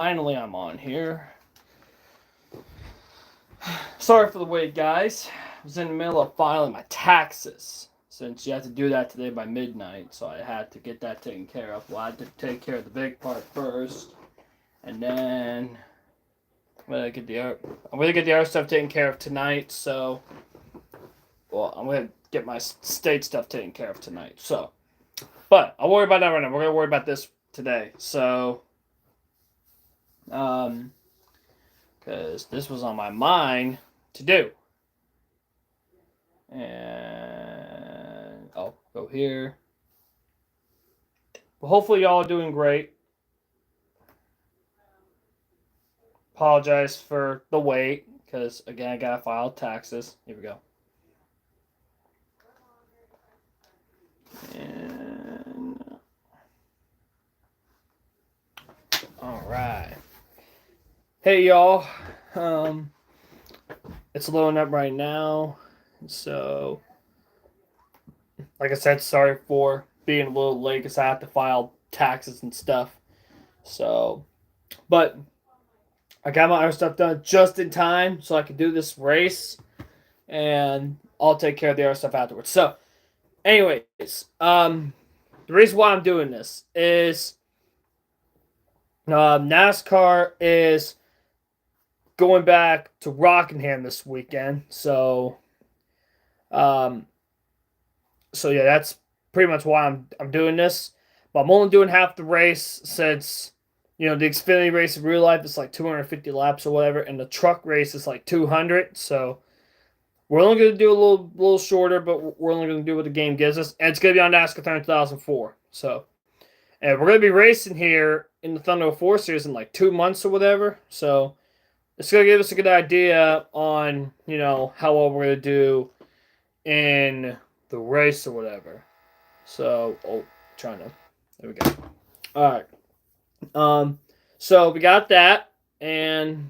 Finally, I'm on here. Sorry for the wait, guys. I was in the middle of filing my taxes since you have to do that today by midnight, so I had to get that taken care of. Well, I had to take care of the big part first, and then I'm gonna get the other stuff taken care of tonight. So, well, I'm gonna get my state stuff taken care of tonight. So, but I'll worry about that right now. We're gonna worry about this today. So, because this was on my mind to do. And I'll go here. Well, hopefully y'all are doing great. Apologize for the wait, because again I gotta file taxes. Here we go. And all right. Hey y'all. It's loading up right now. So, like I said, sorry for being a little late because I have to file taxes and stuff. So, but I got my other stuff done just in time so I can do this race, and I'll take care of the other stuff afterwards. So, anyways, the reason why I'm doing this is NASCAR is going back to Rockingham this weekend. So yeah, that's pretty much why I'm doing this. But I'm only doing half the race since the Xfinity race in real life is like 250 laps or whatever, and the truck race is like 200. So we're only going to do a little shorter, but we're only going to do what the game gives us, and it's going to be on NASCAR Thunder 2004. So, and we're going to be racing here in the Thunder 04 series in like 2 months or whatever. So it's going to give us a good idea on how well we're going to do in the race or whatever. So, there we go. All right. So we got that, and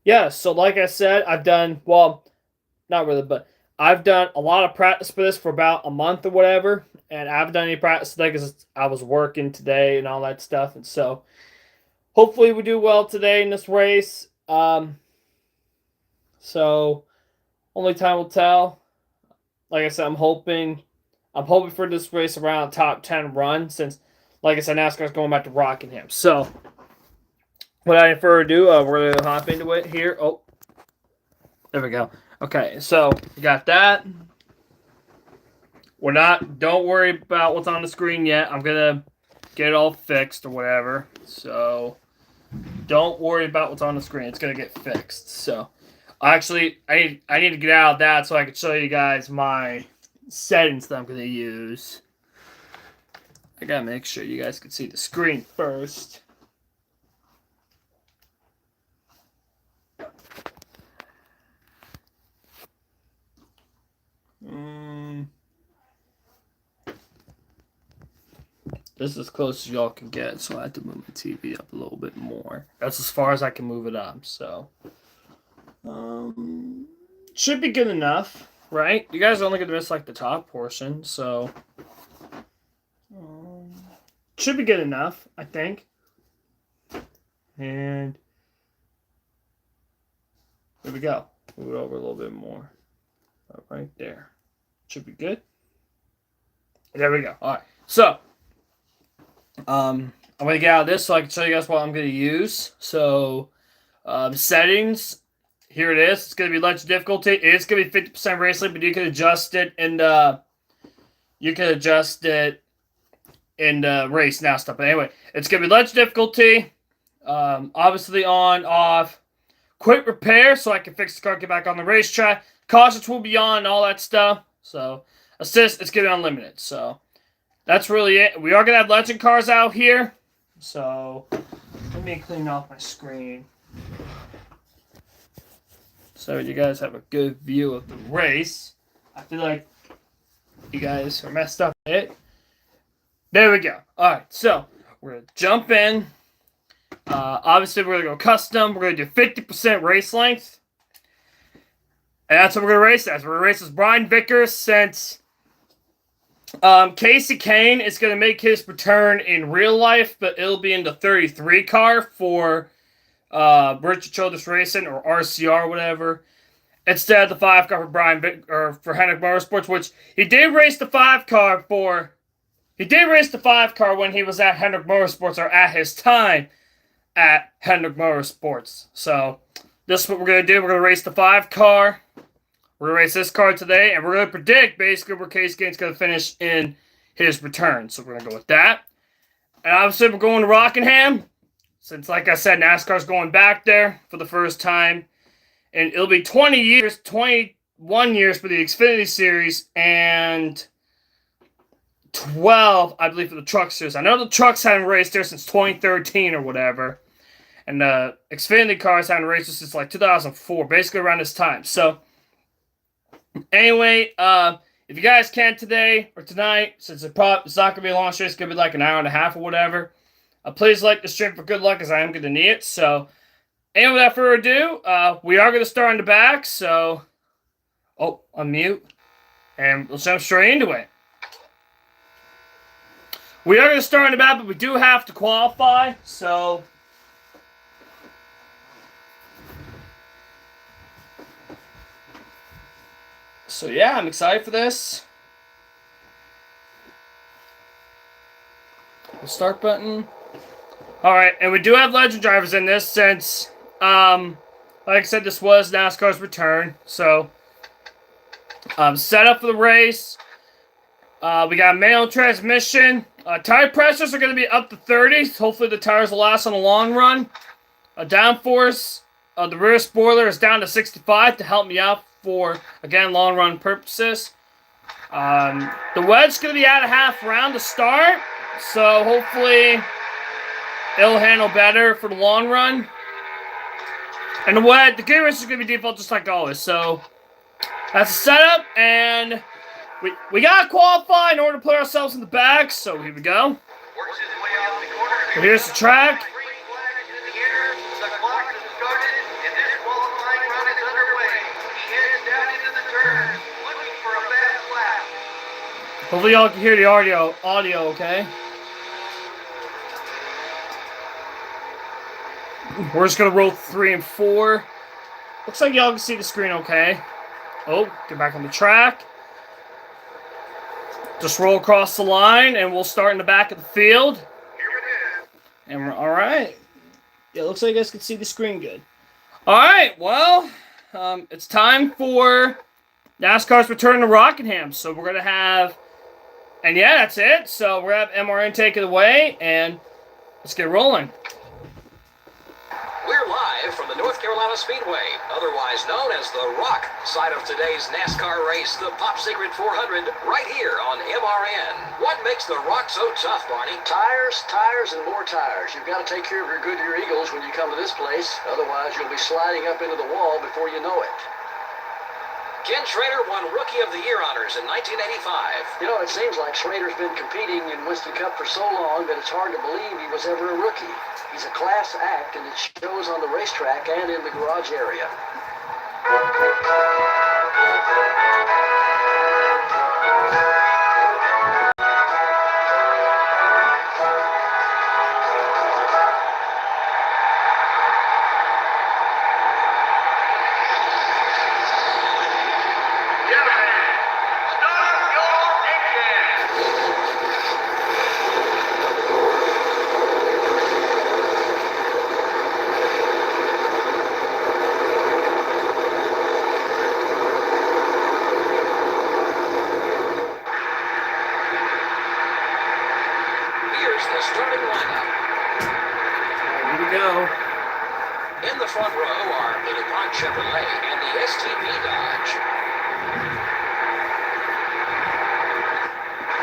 yeah. So like I said, I've done not really, but I've done a lot of practice for this for about a month or whatever, and I haven't done any practice today because I was working today and all that stuff, and so hopefully we do well today in this race. So only time will tell. Like I said, I'm hoping for this race around top 10 run since, like I said, NASCAR's going back to Rockingham. So, without any further ado, we're going to hop into it here. Oh, there we go. Okay, so we got that. Don't worry about what's on the screen yet. I'm going to get it all fixed or whatever. So, don't worry about what's on the screen. It's going to get fixed. So, actually, I need to get out of that so I can show you guys my settings that I'm going to use. I got to make sure you guys can see the screen first. This is as close as y'all can get, so I have to move my TV up a little bit more. That's as far as I can move it up, so should be good enough, right? You guys are only going to miss like the top portion, so should be good enough, I think. And there we go. Move it over a little bit more. Right there. Should be good. There we go. All right. So, I'm going to get out of this so I can show you guys what I'm going to use. So, settings. Here it is. It's going to be legend difficulty. It's going to be 50% racing, but you can adjust it in the race now stuff. But anyway, it's going to be legend difficulty. Obviously on, off. Quick repair so I can fix the car, get back on the racetrack. Cautious will be on, all that stuff. So, assist, it's going to be unlimited. So, that's really it. We are going to have legend cars out here. So, let me clean off my screen, so you guys have a good view of the race. I feel like you guys are messed up with it. There we go. Alright, so we're going to jump in. Obviously, we're going to go custom. We're going to do 50% race length. And that's what we're going to race as. We're going to race as Brian Vickers since Casey Kane is going to make his return in real life, but it'll be in the 33 car for Richard Childress Racing or RCR or whatever. Instead of the 5 car for Hendrick Motorsports, which he did race the 5 car for. He did race the 5 car when he was at Hendrick Motorsports or at his time at Hendrick Motorsports. So this is what we're going to do. We're going to race the 5 car. We're going to race this car today, and we're going to predict basically where Casey Kane's going to finish in his return. So we're going to go with that. And obviously we're going to Rockingham, since like I said, NASCAR's going back there for the first time. And it'll be 21 years for the Xfinity Series, and 12, I believe, for the Truck Series. I know the trucks haven't raced there since 2013 or whatever. And the Xfinity cars haven't raced there since like 2004, basically around this time. So, anyway, if you guys can today or tonight, since it's not going to be a long stream, it's going to be like an hour and a half or whatever, please like the stream for good luck, as I am going to need it. So, and without further ado, we are going to start in the back, so... Oh, unmute. And we'll jump straight into it. We are going to start in the back, but we do have to qualify, so... So yeah, I'm excited for this. The start button. Alright, and we do have legend drivers in this since... like I said, this was NASCAR's return, so set up for the race. We got manual transmission. Tire pressures are going to be up to 30. Hopefully the tires will last on the long run. Downforce, the rear spoiler is down to 65 to help me out for, again, long run purposes. The wedge's going to be at a half round to start, so hopefully it'll handle better for the long run. And the gear is going to be default just like always. So that's the setup, and we got to qualify in order to put ourselves in the back. So here we go. So here's the track. Hopefully y'all can hear the audio okay? We're just going to roll 3 and 4. Looks like y'all can see the screen okay. Oh, get back on the track. Just roll across the line, and we'll start in the back of the field. And we're alright. Yeah, looks like you guys can see the screen good. Alright, well, it's time for NASCAR's return to Rockingham. So we're going to have... And yeah, that's it. So we're going to have MRN take it away, and let's get rolling. We're live from the North Carolina Speedway, otherwise known as the Rock side of today's NASCAR race, the Pop Secret 400, right here on MRN. What makes the Rock so tough, Barney? Tires, tires, and more tires. You've got to take care of your Goodyear Eagles when you come to this place. Otherwise, you'll be sliding up into the wall before you know it. Ken Schrader won Rookie of the Year honors in 1985. You know, it seems like Schrader's been competing in Winston Cup for so long that it's hard to believe he was ever a rookie. He's a class act, and it shows on the racetrack and in the garage area. In the front row are the DuPont Chevrolet and the STP Dodge.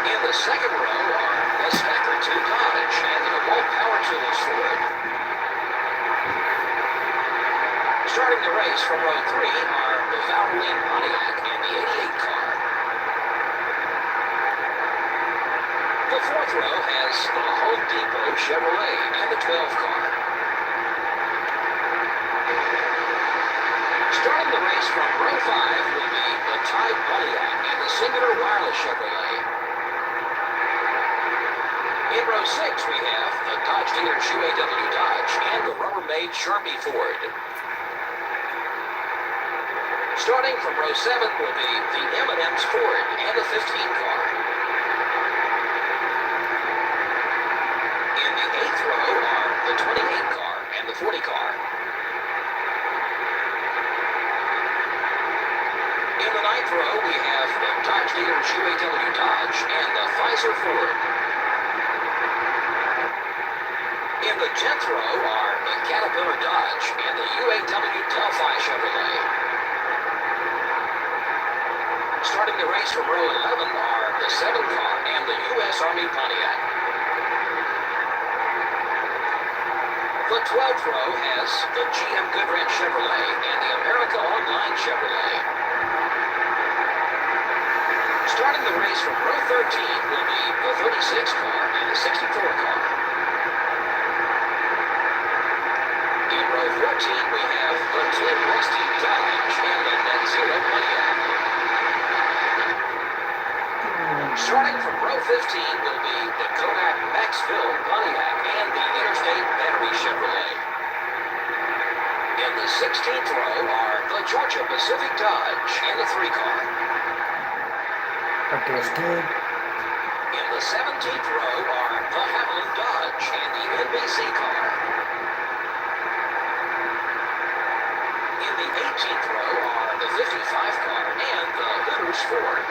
In the second row are the Stacker 2 Dodge and the DeWalt Power Tools Ford. Starting the race from row 3 are the Valvoline Pontiac and the 88 car. The fourth row has the Home Depot Chevrolet and the 12 car. Starting the race from row 5 will be the Tide Pontiac and the Singular Wireless Chevrolet. row 6, we have the Dodge dealers UAW Dodge and the Rubbermaid Sharpie Ford. Starting from row 7 will be the M&M's Ford and the 15 car. In the 8th row are the 28 car and the 40 car. In the 9th row, we have the Dodge dealers UAW Dodge and the Pfizer Ford. In the 10th row are the Caterpillar Dodge and the UAW Delphi Chevrolet. Starting the race from row 11 are the 7 car and the U.S. Army Pontiac. The 12th row has the GM Goodwrench Chevrolet and the America Online Chevrolet. Starting the race from row 13 will be the 36 car and the 64 car. In row 14 we have the Twin Rusty Dodge and the Net Zero Pontiac. Starting from row 15 will be the Kodak Maxville Pontiac and the Interstate Battery Chevrolet. In the 16th row are the Georgia Pacific Dodge and the 3 car. That goes good. In the 17th row are the Haviland Dodge and the NBC car. In the 18th row are the 55 car and the Hooters Ford.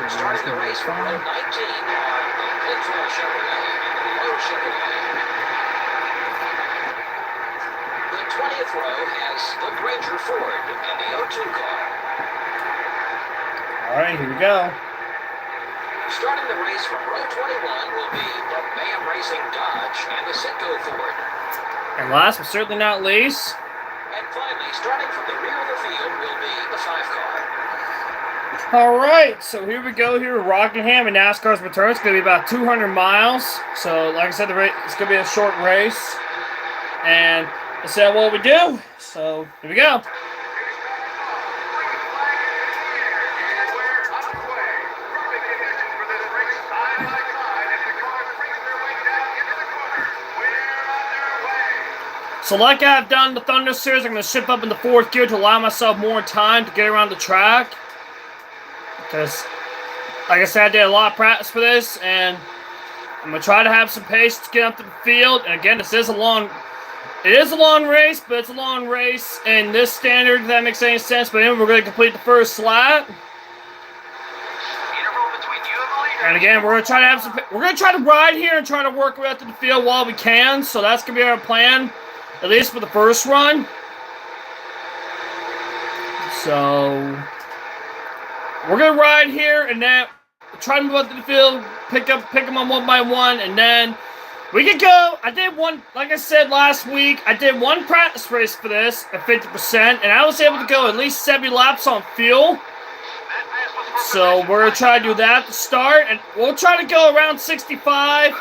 Starting the race from row 19 are the Pittsville Chevrolet and the Lowe Chevrolet. The 20th row has the Granger Ford and the O2 car. All right, here we go. Starting the race from row 21 will be the BAM Racing Dodge and the Citgo Ford. And last but certainly not least, And finally, starting from the rear of the field will be the 5 car. all right, so here we go here with Rockingham and NASCAR's return. It's going to be about 200 miles. So, like I said, it's going to be a short race. And let's see what we do. So, here we go. So like I've done the Thunder Series, I'm going to shift up into 4th gear to allow myself more time to get around the track. Because, like I said, I did a lot of practice for this, and I'm going to try to have some patience to get up to the field. And again, it is a long race, but it's a long race in this standard, if that makes any sense. But anyway, we're going to complete the first lap. And again, we're going to try to ride here and try to work right to the field while we can. So that's going to be our plan, at least for the first run. So we're going to ride here and then try to move up to the field, pick them on one by one, and then we can go. I did one, like I said last week, I did one practice race for this at 50%, and I was able to go at least 70 laps on fuel. So we're going to try to do that to start, and we'll try to go around 65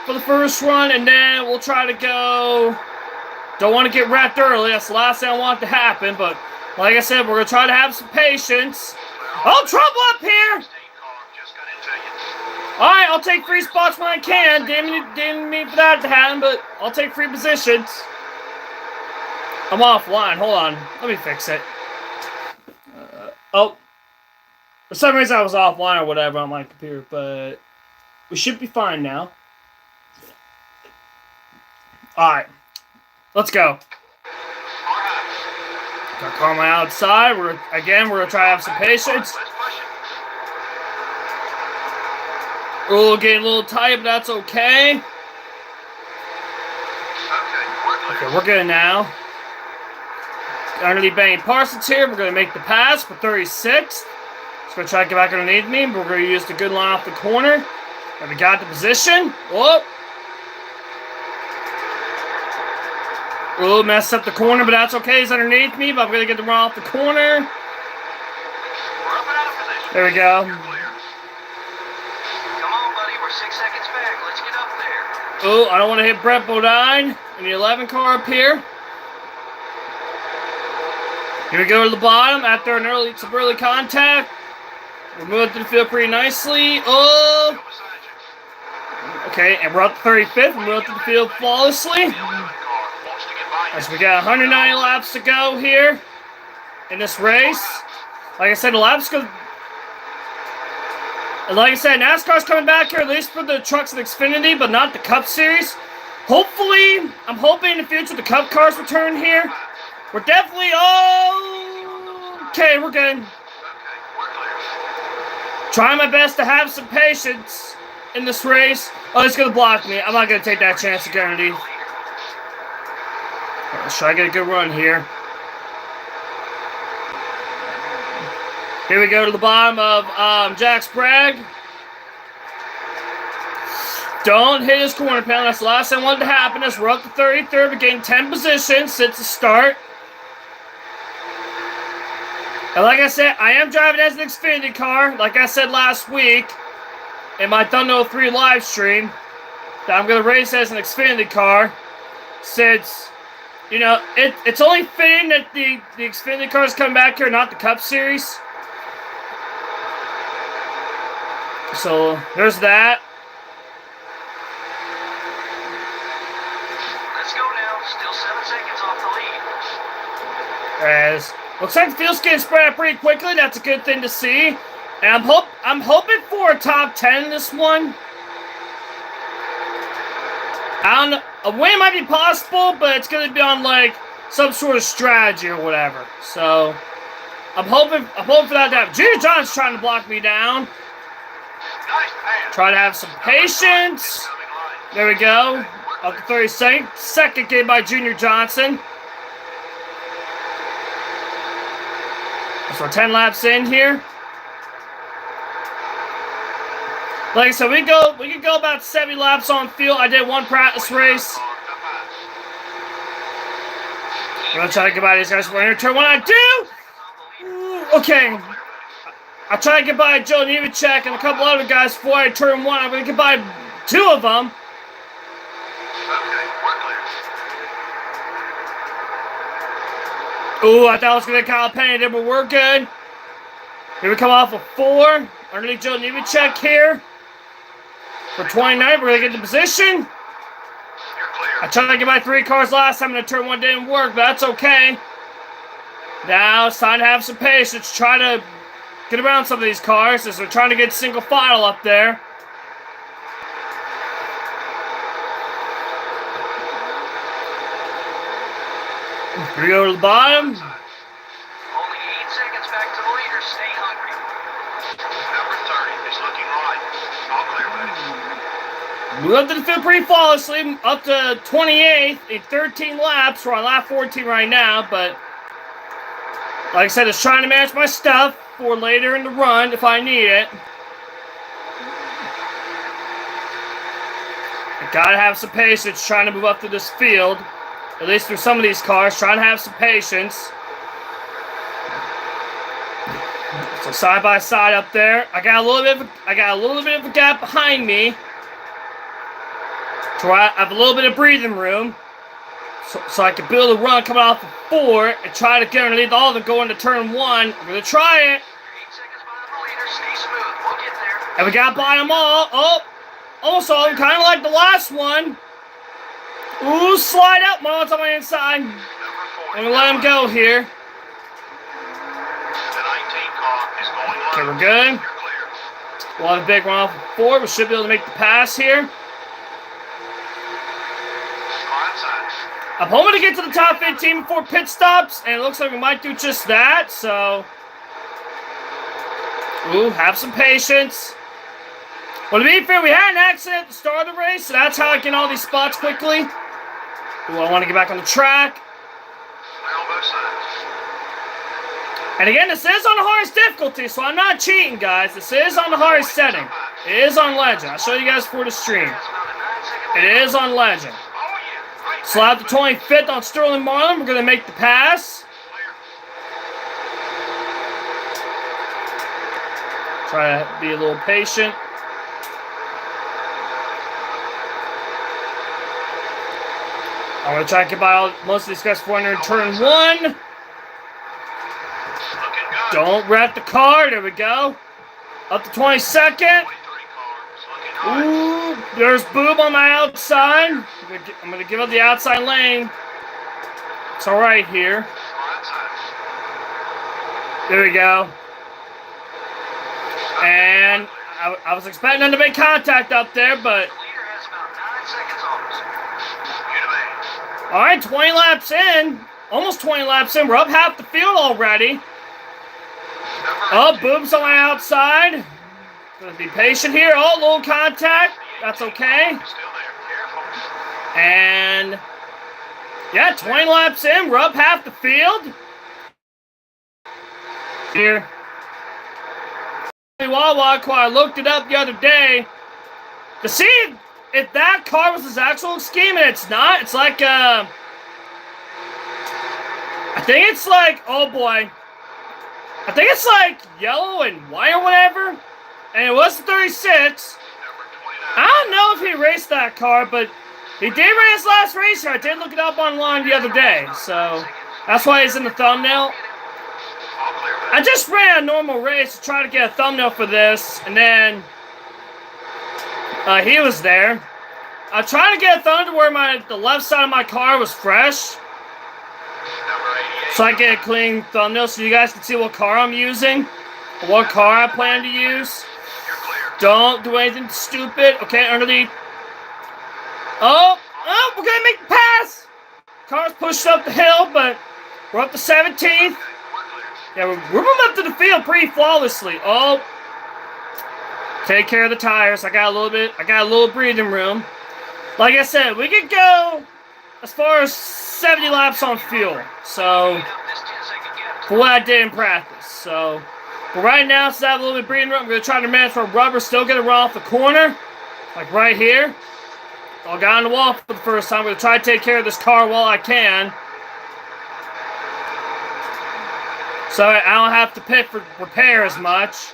for the first run, and then we'll try to go. Don't want to get wrecked early. That's the last thing I want to happen, but like I said, we're going to try to have some patience. Oh, trouble up here! Alright, I'll take free spots when I can. Didn't mean for that to happen, but I'll take free positions. I'm offline. Hold on. Let me fix it. Oh. For some reason I was offline or whatever on my computer, but we should be fine now. Alright. Let's go. Got car on my outside. We're gonna try to have some patience. We're getting a little tight, but that's okay. Okay, we're good now. Underneath Benny Parsons here. We're gonna make the pass for 36. Just gonna try to get back underneath me. We're gonna use the good line off the corner. And we got the position. Whoop. A little messed up the corner, but that's okay. He's underneath me, but I'm going to get the run off the corner. There we go. Come on, buddy. We're 6 seconds back. Let's get up there. Oh, I don't want to hit Brett Bodine in the 11 car up here. Here we go to the bottom after some early contact. We're moving through the field pretty nicely. Oh! Okay, and we're up to 35th. We're moving through the field flawlessly. As we got 190 laps to go here in this race. Like I said, the laps go. Like I said, NASCAR's coming back here, at least for the trucks and Xfinity, but not the Cup Series. Hopefully, I'm hoping in the future the Cup cars return here. We're definitely. Oh! Okay, we're good. Trying my best to have some patience in this race. Oh, it's going to block me. I'm not going to take that chance again, Andy. Let's try to get a good run here. Here we go to the bottom of Jack's Bragg. Don't hit his corner panel. That's the last thing I wanted to happen. As we're up to 33rd. We gained 10 positions since the start. And like I said, I am driving as an Xfinity car. Like I said last week in my Thunder 03 live stream, that I'm going to race as an Xfinity car. Since, you know, it's only fitting that the Xfinity cars come back here, not the Cup Series. So, there's that. Let's go now. Still 7 seconds off the lead. As looks like the field's getting spread out pretty quickly. That's a good thing to see. And I'm hoping for a top 10 in this one. I don't know. A win might be possible, but it's going to be on like some sort of strategy or whatever. So I'm hoping for that to happen. Junior John's trying to block me down. Try to have some patience. There we go. Up to 32nd. Second game by Junior Johnson. So 10 laps in here. Like I said, we can go about 70 laps on field. I did one practice race. I'm gonna try to get by these guys. We're in turn one. I do. Okay. I try to get by Joe Nemechek and a couple other guys before I turn one. I'm gonna get by 2 of them. Ooh, I thought I was going to Kyle Penny there, but we're good. Here we come off of 4. Underneath Joe Nemechek here. For 29, we're going to get the position. I tried to get by 3 cars last time, and the turn 1 didn't work, but that's okay. Now it's time to have some patience. Try to get around some of these cars as we're trying to get single file up there. Here we go to the bottom. Only 8 seconds back to the leader. Stay hungry. Number 30 is looking right. All clear, buddy. Move up to the field pretty flawlessly. Up to 28th in 13 laps. We're on lap 14 right now, but like I said, it's trying to manage my stuff for later in the run if I need it. I gotta have some patience trying to move up to this field. At least through some of these cars, trying to have some patience. So side by side up there, I got a little bit of a gap behind me. So I have a little bit of breathing room, so I can build a run coming off of 4 and try to get underneath all of them going to turn 1. I'm gonna try it. 8 seconds behind the leader. Stay smooth. We'll get there. And we got by them all. Oh, almost all of them, kind of like the last one. Ooh, slide up, Mullins on my inside. I'm gonna let him go here. Okay, we're good. We'll have a big run off of 4. We should be able to make the pass here. I'm hoping to get to the top 15 before pit stops, and it looks like we might do just that, so. Ooh, have some patience. Well, to be fair, we had an accident at the start of the race, so that's how I get all these spots quickly. Ooh, I want to get back on the track. And again, this is on the hardest difficulty, so I'm not cheating, guys. This is on the hardest setting. It is on Legend. I'll show you guys for the stream. It is on Legend. Slide to 25th on Sterling Marlin. We're going to make the pass. Try to be a little patient. I'm going to try to get by most of these guys before I enter turn 1. Don't wreck the car. There we go. Up to 22nd. Ooh, there's Boob on my outside. I'm going to give up the outside lane. It's all right here. There we go. And I was expecting them to make contact up there, but... All right, 20 laps in. Almost 20 laps in. We're up half the field already. Oh, Boob's on my outside. Gonna be patient here. Oh, little contact. That's okay. And yeah, 20 laps in. We're up half the field. Here. Wawa car. I looked it up the other day to see if that car was his actual scheme, and it's not. It's like I think it's like, oh boy. I think it's like yellow and white or whatever. And it was 36. I don't know if he raced that car, but he did race last race here. I did look it up online the other day. So that's why he's in the thumbnail. I just ran a normal race to try to get a thumbnail for this. And then he was there. I tried to get a thumbnail where the left side of my car was fresh. So I get a clean thumbnail so you guys can see what car I'm using. What car I plan to use. Don't do anything stupid. Okay, underneath. Oh, we're going to make the pass. Car's pushed up the hill, but we're up to 17th. Yeah, we're moving up to the field pretty flawlessly. Oh, take care of the tires. I got a little breathing room. Like I said, we could go as far as 70 laps on fuel. So, for what I did in practice. So, but right now, since I have a little bit of breathing room, I'm going to try to manage for rubber. Still going to run off the corner. Like right here. I got on the wall for the first time. I'm going to try to take care of this car while I can. So I don't have to pay for repair as much.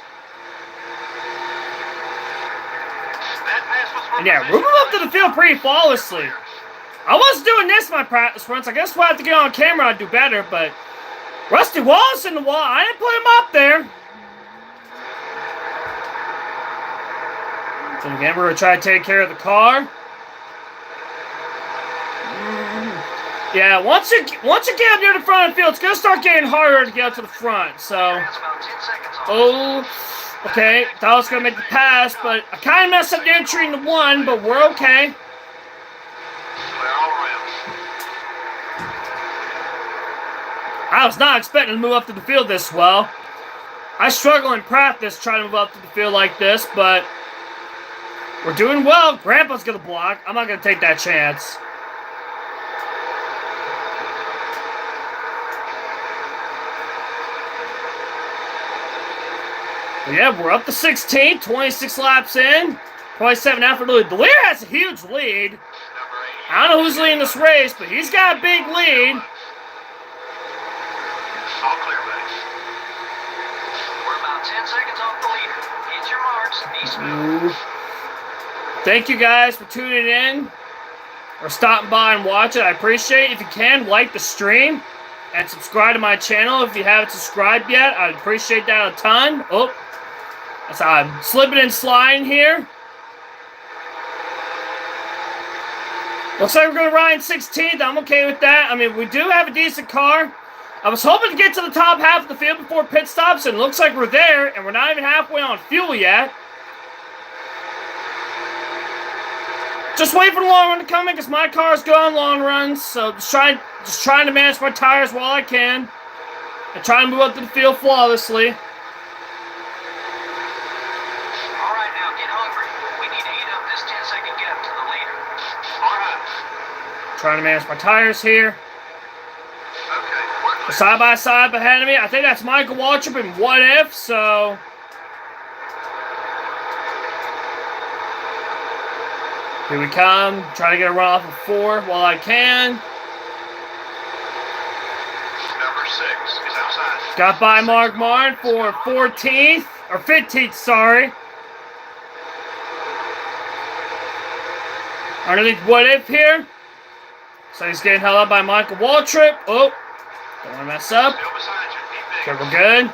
And yeah, we're moving up to the field pretty flawlessly. I wasn't doing this in my practice runs. I guess we'll have to get on camera and do better, but Rusty Wallace in the wall. I didn't put him up there. So again, we're going to try to take care of the car. Yeah, once you get up near the front of the field, it's going to start getting harder to get up to the front. So, oh, okay. Thought I was going to make the pass, but I kind of messed up the entry into one, but we're okay. I was not expecting to move up to the field this well. I struggle in practice trying to move up to the field like this, but we're doing well. Grandpa's going to block. I'm not going to take that chance. But yeah, we're up to 16, 26 laps in, 27 after the lead. The leader has a huge lead. I don't know who's leading this race, but he's got a big lead. All clear, buddy. We're about 10 seconds off the leader. Hit your marks. Be smooth. Thank you guys for tuning in or stopping by and watching. I appreciate it. If you can, like the stream and subscribe to my channel if you haven't subscribed yet. I'd appreciate that a ton. Oh, that's how I'm slipping and sliding here. Looks like we're going to ride in 16th. I'm okay with that. I mean, we do have a decent car. I was hoping to get to the top half of the field before pit stops, and it looks like we're there, and we're not even halfway on fuel yet. Just wait for the long run to come in, because my car's good on long runs, so just trying to manage my tires while I can, and try to move up to the field flawlessly. All right, now get hungry. We need to eat up this 10-second gap to the leader. All right. Trying to manage my tires here. Okay. Side by side behind of me. I think that's Michael Waltrip and What If, so. Here we come. Trying to get a run off of 4 while I can. Number 6 is outside. Got by Mark Martin for 14th, or 15th, sorry. Underneath What If here. So he's getting held up by Michael Waltrip. Oh, don't want to mess up. Okay, we're good.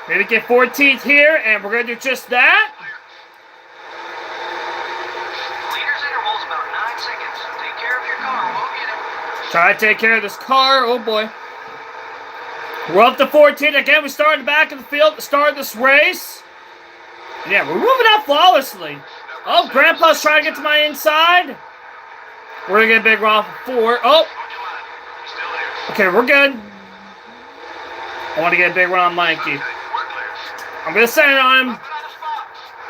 Maybe get 14th here, and we're going to do just that. Leader's interval's about 9 seconds. Take care of your car. We'll get him. Try to take care of this car. Oh, boy. We're up to 14. Again, we started in the back of the field to start this race. And yeah, we're moving up flawlessly. Oh, Grandpa's trying to get to my inside. We're going to get a big run off of 4. Oh. Okay, we're good. I want to get a big run on Mikey. I'm going to send it on him.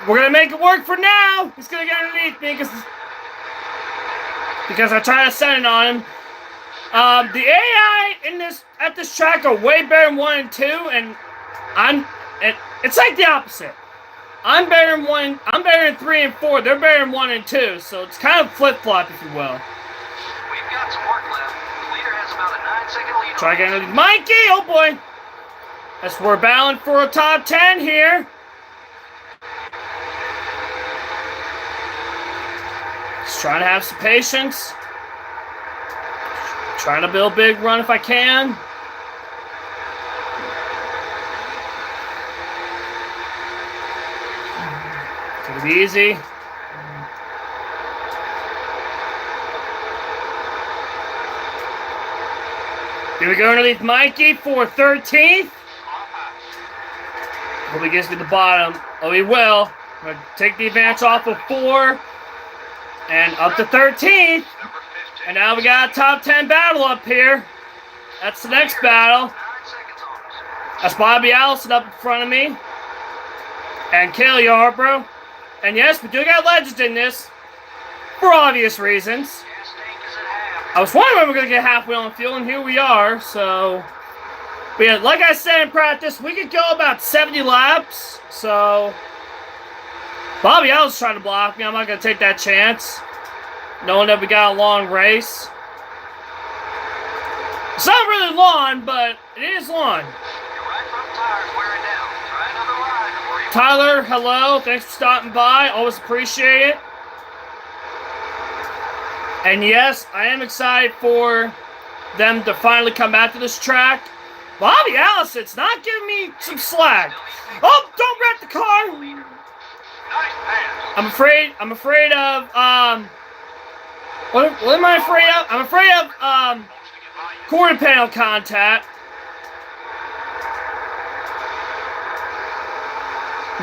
We're going to make it work for now. He's going to get underneath me because I try to send it on him. The AI at this track are way better than 1 and 2, and it's like the opposite. I'm better than 3 and 4. They're better than 1 and 2, so it's kind of flip-flop, if you will. We've got some work left. The leader has about a 9-second lead. Try to get underneath Mikey. Oh boy. As we're battling for a top 10 here. Just trying to have some patience. Trying to build a big run if I can. Take it easy. Here we go underneath Mikey for 13th. Hope he gets to the bottom. Oh, he will. I'm going to take the advantage off of 4. And up to 13th. And now we got a top 10 battle up here. That's the next battle. That's Bobby Allison up in front of me. And Cale Yarborough. And yes, we do got legends in this. For obvious reasons. I was wondering when we were going to get halfway on the field, and here we are. So, yeah, like I said in practice, we could go about 70 laps. So, Bobby Allison's trying to block me. I'm not going to take that chance, knowing that we got a long race. It's not really long, but it is long. Tyler, hello. Thanks for stopping by. Always appreciate it. And yes, I am excited for them to finally come back to this track. Bobby Allison's not giving me some slack. Oh, don't wreck the car. I'm afraid of, what am I afraid of? I'm afraid of, quarter panel contact.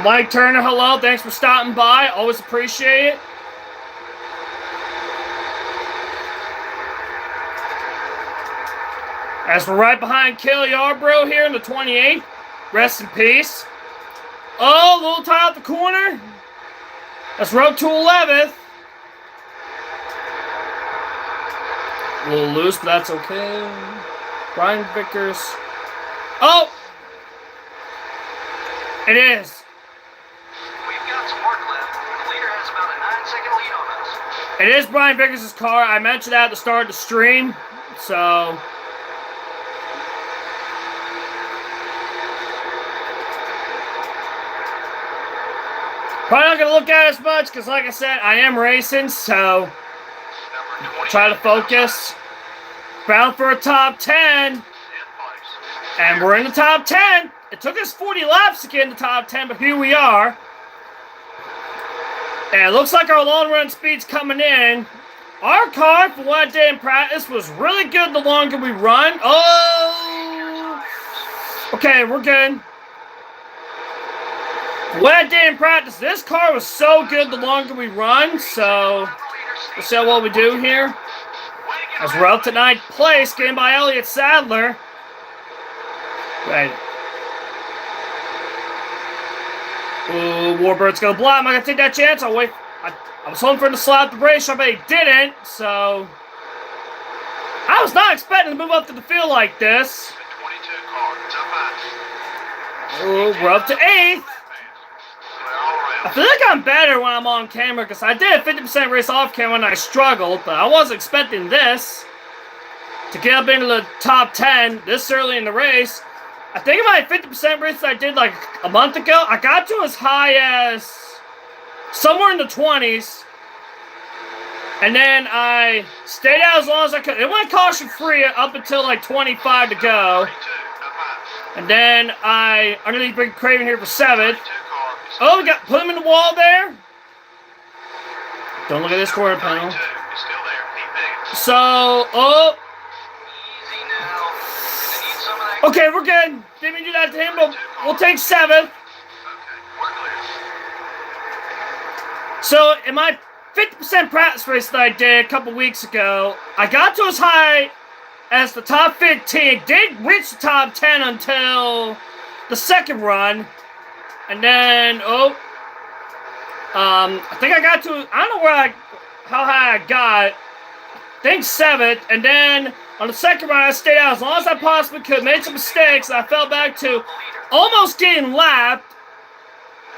Mike Turner, hello. Thanks for stopping by. Always appreciate it. As we're right behind Cale Yarborough here in the 28th. Rest in peace. Oh, a little tie out the corner. That's road to 11th. A little loose, but that's okay. Brian Vickers. Oh! It is. We've got some work left. The leader has about a 9-second lead on us. It is Brian Vickers' car. I mentioned that at the start of the stream. So... probably not going to look at it as much because, like I said, I am racing, so try to focus. Bound for a top 10. And we're in the top 10. It took us 40 laps to get in the top 10, but here we are. And it looks like our long run speed's coming in. Our car, for what I did in practice, was really good the longer we run. Oh! Okay, we're good. What I did in practice, this car was so good the longer we run, so let's see what we do here. As we're up to 9th place, gained by Elliott Sadler. Right. Ooh, Warbird's gonna block. I'm not gonna take that chance. I'll wait. I was hoping for him to slap the race, but he didn't, so I was not expecting to move up to the field like this. Ooh, we're up to 8th. I feel like I'm better when I'm on camera because I did a 50% race off camera and I struggled, but I wasn't expecting this to get up into the top 10 this early in the race. I think in my 50% race I did like a month ago, I got to as high as somewhere in the 20s, and then I stayed out as long as I could. It went caution free up until like 25 to go. And then I underneath bring Craven here for 7th. Oh, we got put him in the wall there. Don't look at this corner panel. So, oh. Okay, we're good. Didn't do that to him, but we'll take 7th. So, in my 50% practice race that I did a couple weeks ago, I got to as high as the top 15. Did reach the top 10 until the second run. And then, I think I got to, I don't know how high I got. I think 7th. And then on the second run, I stayed out as long as I possibly could. Made some mistakes. I fell back to almost getting lapped.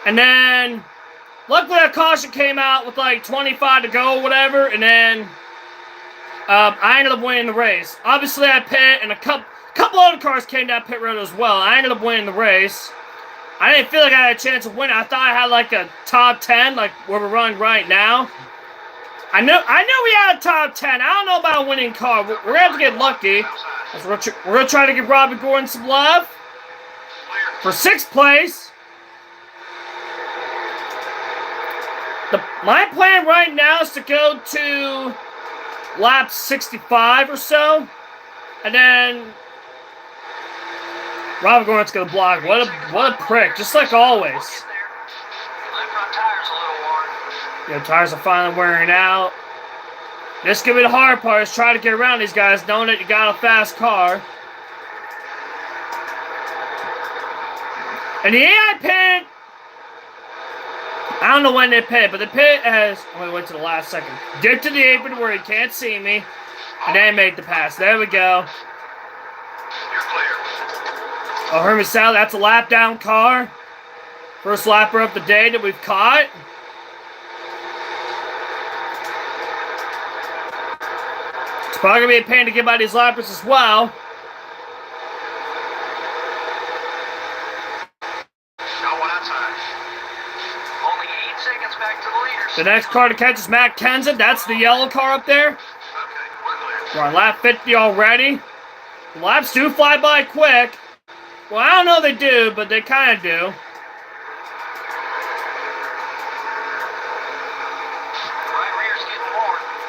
And then, luckily, a caution came out with like 25 to go or whatever. And then I ended up winning the race. Obviously, I pit, and a couple other cars came down pit road as well. I ended up winning the race. I didn't feel like I had a chance of winning. I thought I had like a top 10, like where we're running right now. I knew we had a top 10. I don't know about a winning car. We're going to have to get lucky. We're going to try to give Robbie Gordon some love for 6th place. My plan right now is to go to lap 65 or so. And then Robbie Gordon's going to block. What a prick. Just like always. Your tires are finally wearing out. This could be the hard part, is trying to get around these guys knowing that you got a fast car. And the AI pit, I don't know when they pit, but the pit has, I'm going to wait to the last second. Dipped to the apron where he can't see me. And then made the pass. There we go. Oh, Herman Sal, that's a lap down car. First lapper of the day that we've caught. It's probably going to be a pain to get by these lappers as well. Only 8 seconds back to the leaders. The next car to catch is Matt Kenseth. That's the yellow car up there. We're on lap 50 already. The laps do fly by quick. Well, I don't know they do, but they kind of do.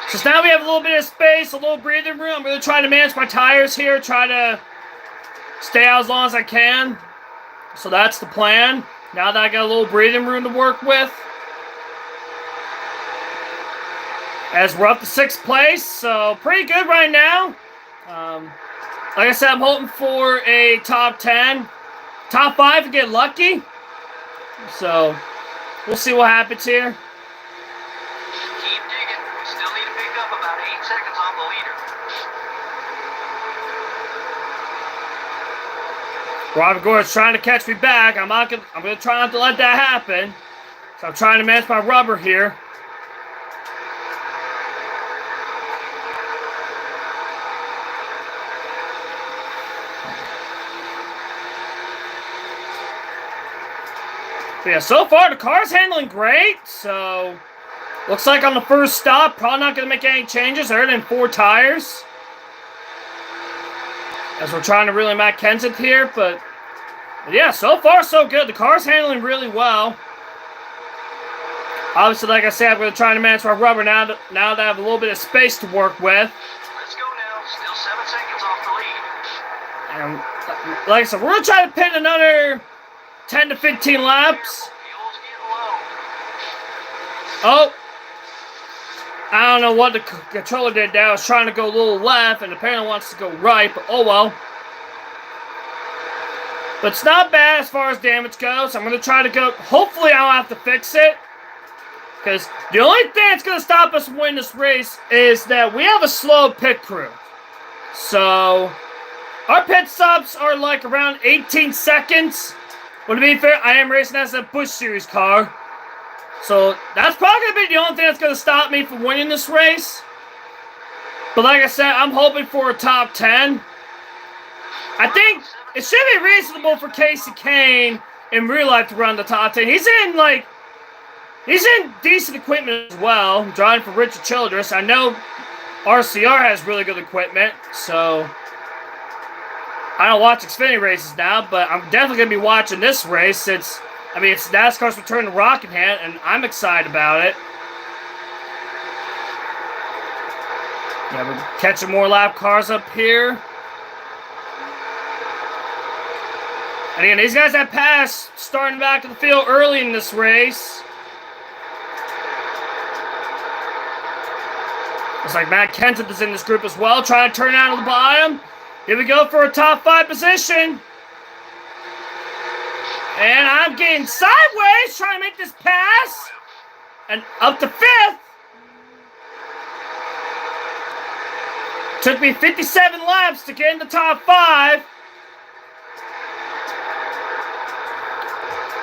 So now we have a little bit of space, a little breathing room. I'm going to try to manage my tires here, try to stay out as long as I can. So that's the plan. Now that I got a little breathing room to work with. As we're up to 6th place, so pretty good right now. Like I said, I'm hoping for a top 10. Top 5 to get lucky. So, we'll see what happens here. Keep digging. We still need to pick up about 8 seconds off the leader. Robert Gordon's trying to catch me back. I'm going to try not to let that happen. So I'm trying to manage my rubber here. But yeah, so far the car's handling great. So looks like on the first stop, probably not going to make any changes other than 4 tires. As we're trying to really Matt Kenseth here, but yeah, so far so good. The car's handling really well. Obviously, like I said, I'm going to try to manage my rubber now that I have a little bit of space to work with. Let's go now. Still 7 seconds off the lead. And like I said, we're going to try to pit another 10 to 15 laps. Fuel's getting low. Oh. I don't know what the controller did there. I was trying to go a little left, and apparently wants to go right, but oh well. But it's not bad as far as damage goes. I'm going to try to go. Hopefully, I don't have to fix it. Because the only thing that's going to stop us from winning this race is that we have a slow pit crew. So, our pit stops are like around 18 seconds. But to be fair, I am racing as a Busch Series car. So, that's probably going to be the only thing that's going to stop me from winning this race. But like I said, I'm hoping for a top 10. I think it should be reasonable for Casey Kane in real life to run the top 10. He's in decent equipment as well, driving for Richard Childress. I know RCR has really good equipment, so I don't watch Xfinity races now, but I'm definitely going to be watching this race. It's NASCAR's return to Rockingham, and I'm excited about it. Yeah, we're catching more lap cars up here. And again, these guys have passed starting back of the field early in this race. Looks like Matt Kenseth is in this group as well, trying to turn out of the bottom. Here we go for a top 5 position. And I'm getting sideways, trying to make this pass. And up to 5th. Took me 57 laps to get in the top 5.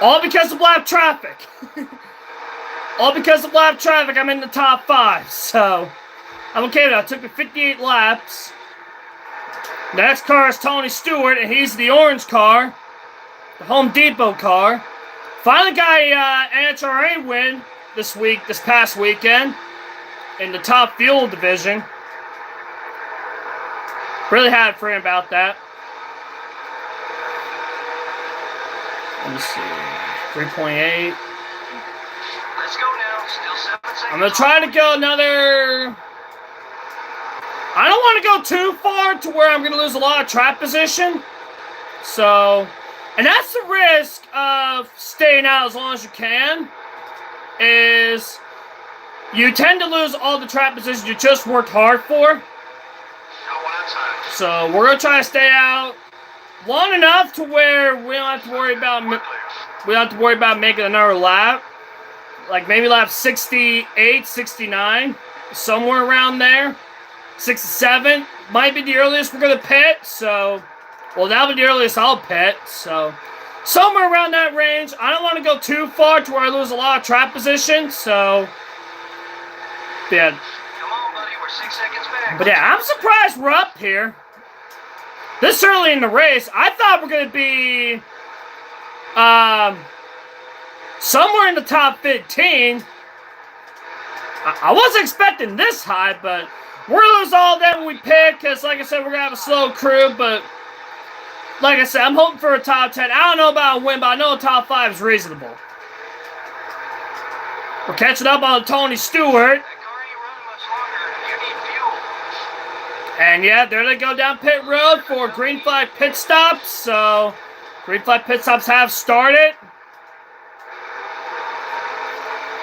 All because of lap traffic. All because of lap traffic, I'm in the top 5. So, I'm okay with that. It took me 58 laps. The next car is Tony Stewart, and he's the orange car. The Home Depot car. Finally got a NHRA win this past weekend. In the top fuel division. Really happy for him about that. Let me see. 3.8. Let's go now. Still 7 seconds. I'm going to try to go another... I don't want to go too far to where I'm going to lose a lot of track position. So... And that's the risk of staying out as long as you can. Is... You tend to lose all the track positions you just worked hard for. So we're going to try to stay out long enough to where we don't have to worry about making another lap. Like maybe lap 68, 69, somewhere around there. 67 might be the earliest we're going to pit. So, well, that'll be the earliest I'll pit. So, somewhere around that range. I don't want to go too far to where I lose a lot of track position. So, yeah. Come on, buddy. We're 6 seconds back. But yeah, I'm surprised we're up here. This early in the race, I thought we're going to be somewhere in the top 15. I wasn't expecting this high, but we're going to lose all of them when we pick, because like I said, we're going to have a slow crew, but like I said, I'm hoping for a top 10. I don't know about a win, but I know a top 5 is reasonable. We're catching up on Tony Stewart. And yeah, there they go down pit road for green flag pit stops. So, green flag pit stops have started.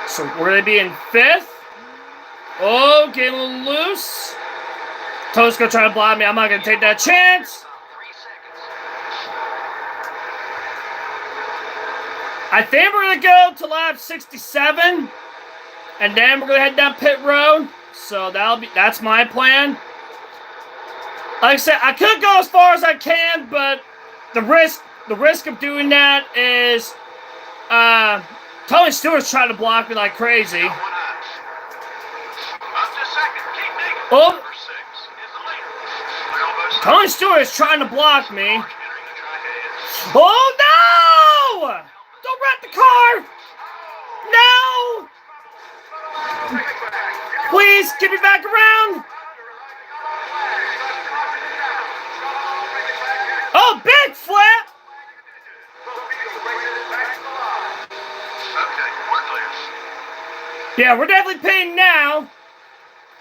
So, we're going to be in 5th. Oh, getting a little loose. Tony's going to try to block me. I'm not going to take that chance. I think we're going to go to lap 67. And then we're going to head down pit road. So, that's my plan. Like I said, I could go as far as I can, but the risk of doing that is Tony Stewart's trying to block me like crazy. Oh, Tony Stewart is trying to block me. Oh no! Don't wreck the car! No! Please get me back around. Oh, big flip! Yeah, we're definitely pitting now.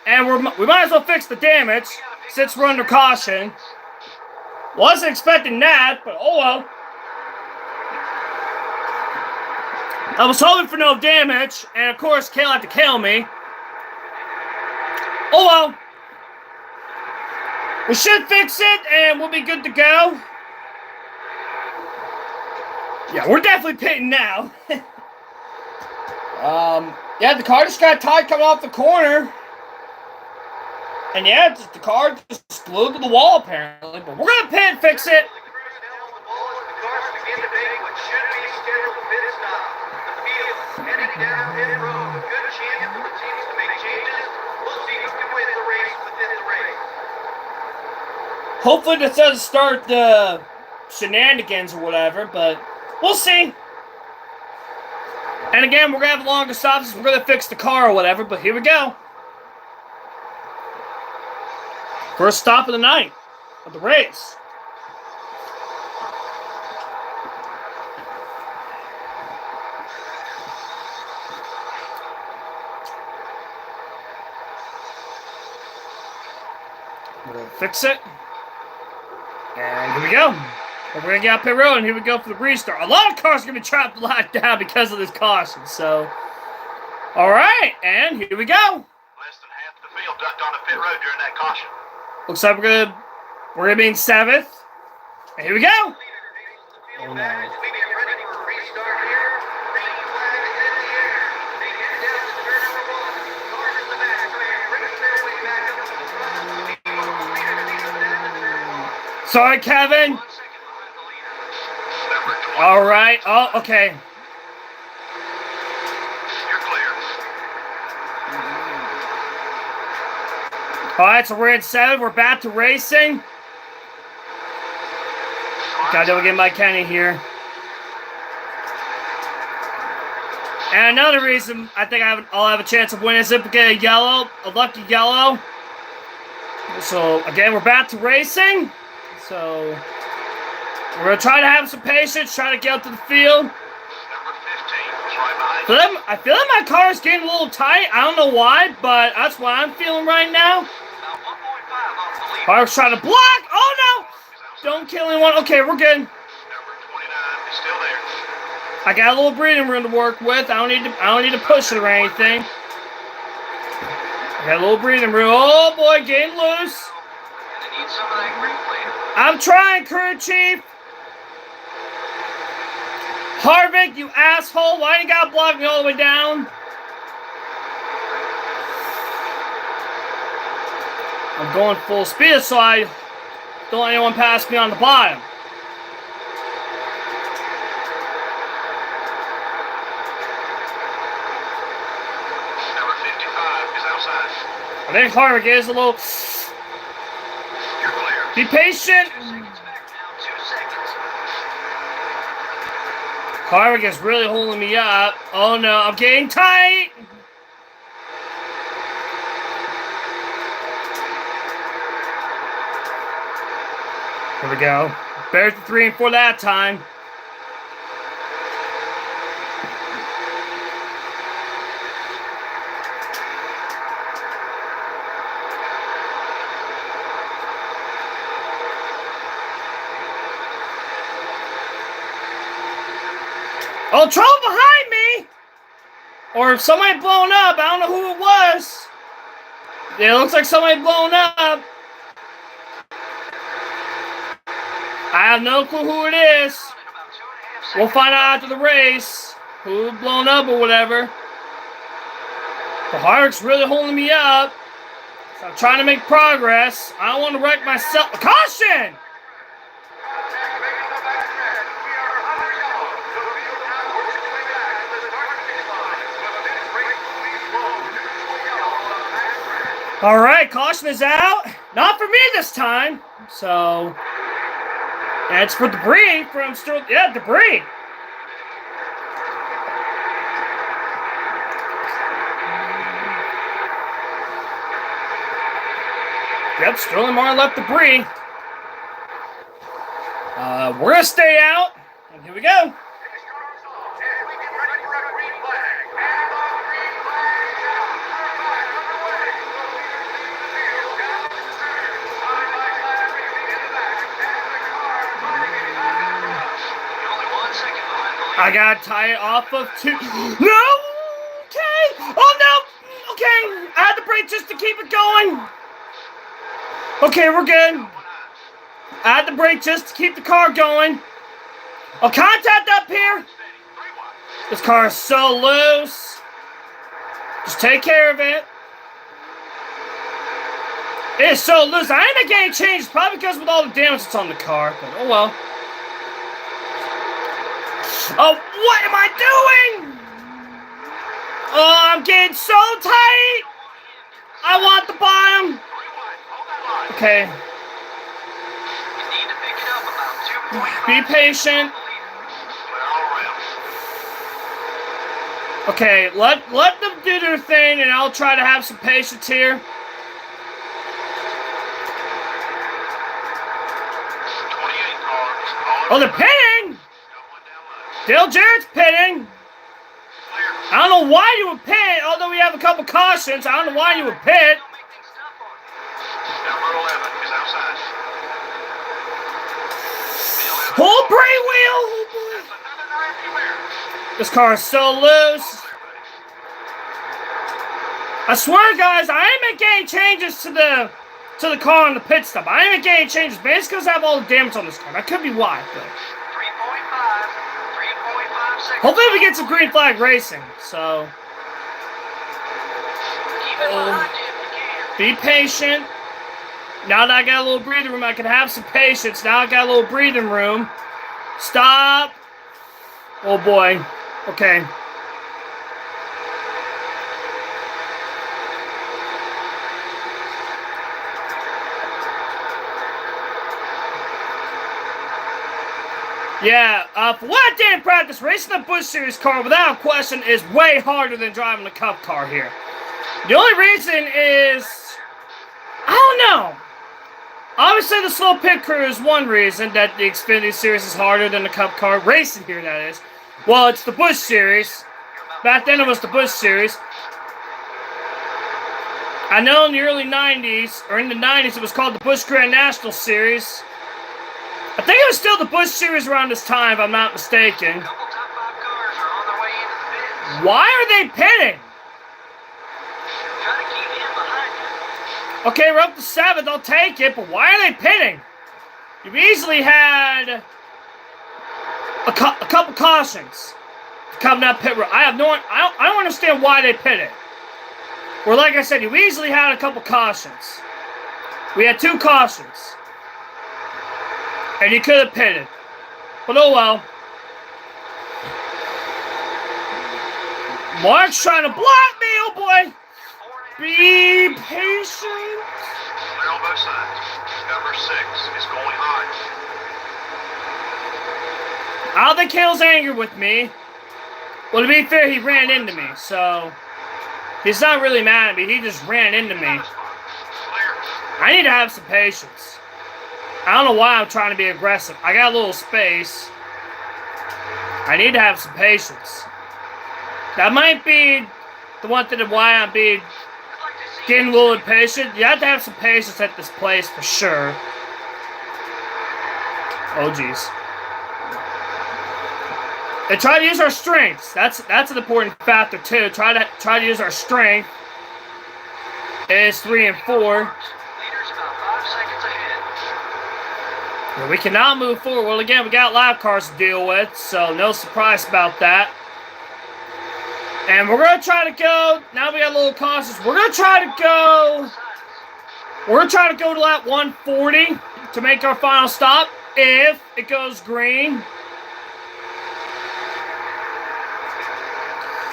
And we might as well fix the damage since we're under caution. Wasn't expecting that, but oh well. I was hoping for no damage, and of course, Kale had to kill me. Oh well. We should fix it, and we'll be good to go. Yeah, we're definitely pitting now. Yeah, the car just got tied coming off the corner. And yeah, the car just glued to the wall, apparently. But we're going to pit and fix it. Hopefully this doesn't start the shenanigans or whatever, but we'll see. And again, we're going to have the longer stops. We're going to fix the car or whatever, but here we go. First stop of the night of the race. We're going to fix it. And here we go. We're going to get out pit road, and here we go for the restart. A lot of cars are going to be trapped locked down because of this caution. So, all right, and here we go. Less than half the field ducked on the pit road during that caution. Looks like we're gonna be in 7th. And here we go. Oh, no. Sorry, Kevin. All right. Oh, okay. You're clear. All right, so we're in 7th. We're back to racing. Gotta do it again by Kenny here. And another reason I think I'll have a chance of winning is if we get a lucky yellow. So, again, we're back to racing. So, we're going to try to have some patience, try to get out to the field. Number 15 was right behind you. I feel like my car is getting a little tight. I don't know why, but that's what I'm feeling right now. Harv's trying to block. Oh, no. Don't kill anyone. Okay, we're good. Number 29 is still there. I got a little breathing room to work with. I don't need to push it or anything. I got a little breathing room. Oh, boy, getting loose. Need some of that grip later. I'm trying, crew chief. Harvick, you asshole. Why you gotta block me all the way down? I'm going full speed so I don't let anyone pass me on the bottom. Number 55 is outside. I think Harvick is a little... You're clear. Be patient. 2 seconds back now. 2 seconds. Harvick is really holding me up. Oh no, I'm getting tight. Here we go. Better than 3 and 4 that time. Oh, trouble behind me! Or somebody blown up. I don't know who it was. Yeah, it looks like somebody blown up. I have no clue who it is. We'll find out after the race. Who blown up or whatever. The Harvick's really holding me up. So I'm trying to make progress. I don't want to wreck myself. Caution! All right, caution is out. Not for me this time. So, and it's for debris from debris. Yep, Sterling Martin left debris. We're gonna stay out, and here we go. I gotta tie it off of 2. No! Okay! Oh no! Okay! I had to brake just to keep it going. Okay, we're good. I had to brake just to keep the car going. Oh, contact up here! This car is so loose. Just take care of it. It is so loose. I ain't getting changed. Probably because with all the damage that's on the car. But oh well. Oh, what am I doing? Oh, I'm getting so tight. I want the bottom. Okay. Be patient. Okay, let them do their thing, and I'll try to have some patience here. Oh, they're pitting! Dale Jarrett's pitting. I don't know why you would pit, although we have a couple cautions. I don't know why you would pit. Number 11. outside. Oh, brake wheel! Oh, boy. That's another rearview mirror. This car is so loose. I swear, guys, I ain't making any changes to the car on the pit stop. I ain't making any changes, but it's because I have all the damage on this car. That could be why, but 3.5 seconds. hopefully we get some green flag racing. So Keep it behind you if you can. be patient. Now that I got a little breathing room, I can have some patience. Now I got a little breathing room. Stop. Oh boy. Okay. Yeah, for what I did in practice, racing the Busch Series car without question is way harder than driving the Cup car here. The only reason is, I don't know. Obviously, the slow pit crew is one reason that the Xfinity Series is harder than the Cup car. Racing here, that is. Well, it's the Busch Series. Back then, it was the Busch Series. I know in the early 90s, or in the 90s, it was called the Busch Grand National Series. I think it was still the Busch Series around this time, if I'm not mistaken. A couple top 5 cars are on their way into the pits. Why are they pitting? Try to keep him behind you. Okay, we're up to 7th. I'll take it, but why are they pitting? You've easily had a couple cautions coming down pit road. I don't understand why they pitted. Well, like I said, you easily had a couple cautions. We had 2 cautions. And you could have pitted. But oh well. Mark's trying to block me, oh boy. Be patient. Clear on both sides. Number 6 is going hard. I don't think Hale's angry with me. Well, to be fair, he ran into me, so he's not really mad at me. He just ran into me. Clear. I need to have some patience. I don't know why I'm trying to be aggressive. I got a little space. I need to have some patience. That might be the one thing of why I'm getting a little impatient. You have to have some patience at this place for sure. Oh jeez. And try to use our strengths. That's an important factor too. Try to use our strength. It's 3 and 4. Leaders about 5 seconds ahead. Yeah, we cannot move forward. Well, again, we got lap cars to deal with, so no surprise about that. And we're going to try to go, now we got a little cautious, we're going to try to go to lap 140 to make our final stop, if it goes green.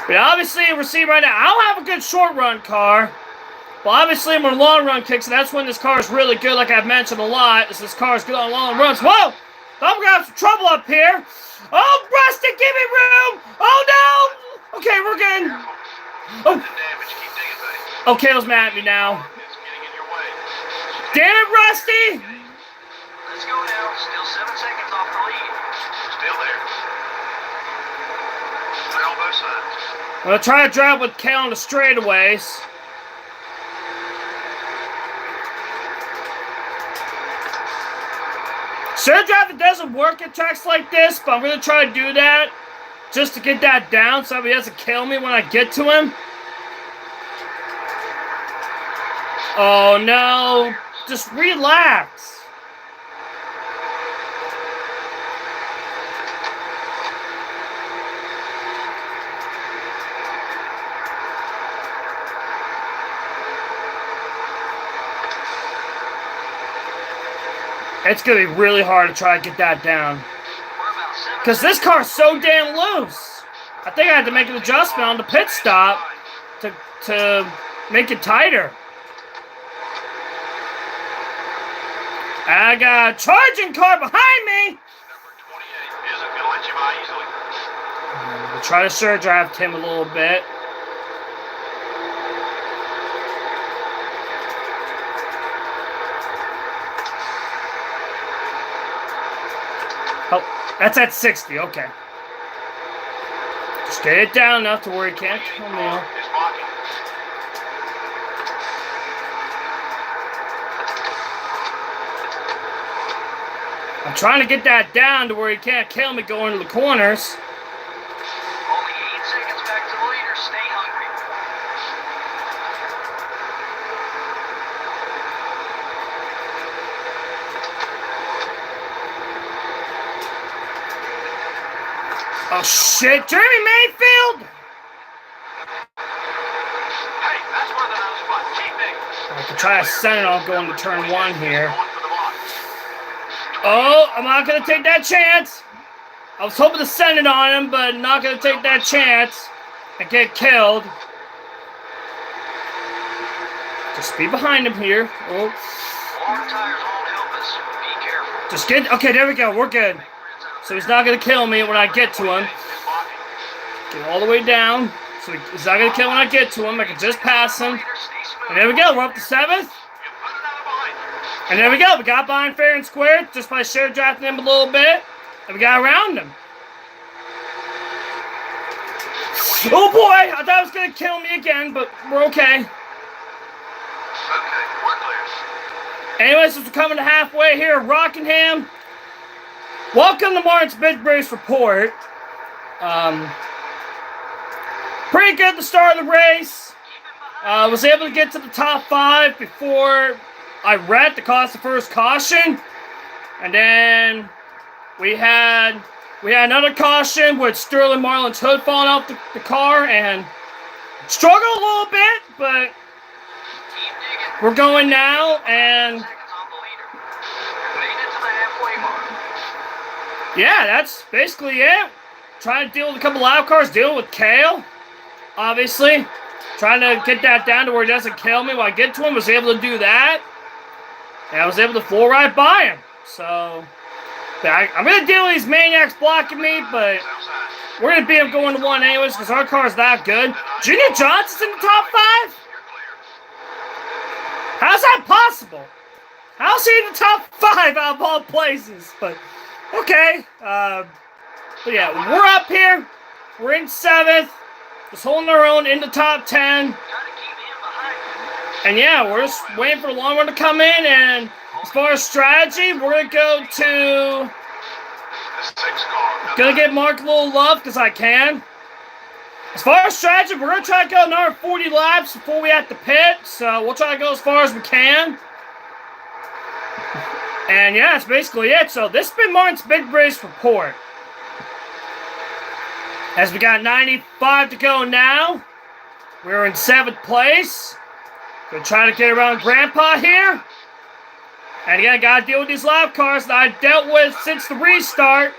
But obviously, we're seeing right now, I don't have a good short run car. Well, obviously, when long run kicks, and that's when this car is really good, like I've mentioned a lot, is this car is good on long runs. Whoa! I'm going to have some trouble up here. Oh, Rusty, give me room! Oh, no! Okay, we're good. Oh, The damage. Keep digging, buddy. oh, Kale's mad at me now. It's getting in your way. Damn it, Rusty! Let's go now. Still 7 seconds off the lead. Still there. Clear on both sides. I'm going to try to drive with Kale on the straightaways. Surge drive, it doesn't work at tracks like this, but I'm going to try to do that just to get that down so he doesn't kill me when I get to him. Oh no, just relax. It's going to be really hard to try to get that down. We're about 7 Because this car's so damn loose. I think I had to make an adjustment on the pit stop to make it tighter. I got a charging car behind me. Number 28 isn't going to let you by easily. We'll try to surge drive him a little bit. Oh, that's at 60. Okay. Just get it down enough to where he can't come in. Is blocking. I'm trying to get that down to where he can't kill me going to the corners. Only 8 seconds back to the leader. Stay hungry. Oh shit, Jeremy Mayfield! Hey, that's where the nose spot. Keep big. I can try to send it off going to turn 1 here. Going for the block. Oh, I'm not gonna take that chance. I was hoping to send it on him, but not gonna take that chance and get killed. Just be behind him here. Oh, Long tires won't help us. Be careful. just get. Okay, there we go. We're good. So he's not gonna kill me when I get to him. Get all the way down. So he's not gonna kill when I get to him. I can just pass him. And there we go. We're up to 7th. And there we go. We got behind fair and square just by share drafting him a little bit. And we got around him. Oh boy! I thought it was gonna kill me again, but we're okay. Okay, we're clear. Anyways, as we're coming to halfway here at Rockingham, welcome to Martin's Big Race Report. Pretty good at the start of the race. Was able to get to the top 5 before I wrecked to cause the first caution. And then we had another caution with Sterling Marlin's hood falling off the car and struggled a little bit, but we're going now and yeah, that's basically it. Trying to deal with a couple loud cars, dealing with Kale, obviously. Trying to get that down to where he doesn't kill me when I get to him. Was able to do that. And I was able to floor right by him. So, I'm going to deal with these maniacs blocking me, but we're going to beat him going to 1 anyways because our car is that good. Junior Johnson's in the top 5? How's that possible? How's he in the top 5 out of all places? But, okay. But yeah, we're up here. We're in 7th. Just holding our own in the top 10. And yeah, we're just waiting for the long run to come in. And as far as strategy, we're going to go to... Gonna give Mark a little love because I can. As far as strategy, we're going to try to go another 40 laps before we have to pit. So we'll try to go as far as we can. And yeah, that's basically it. So this has been Martin's Big Race Report. As we got 95 to go now. We're in 7th place. Gonna try to get around Grandpa here. And again, gotta deal with these lap cars that I've dealt with since the restart.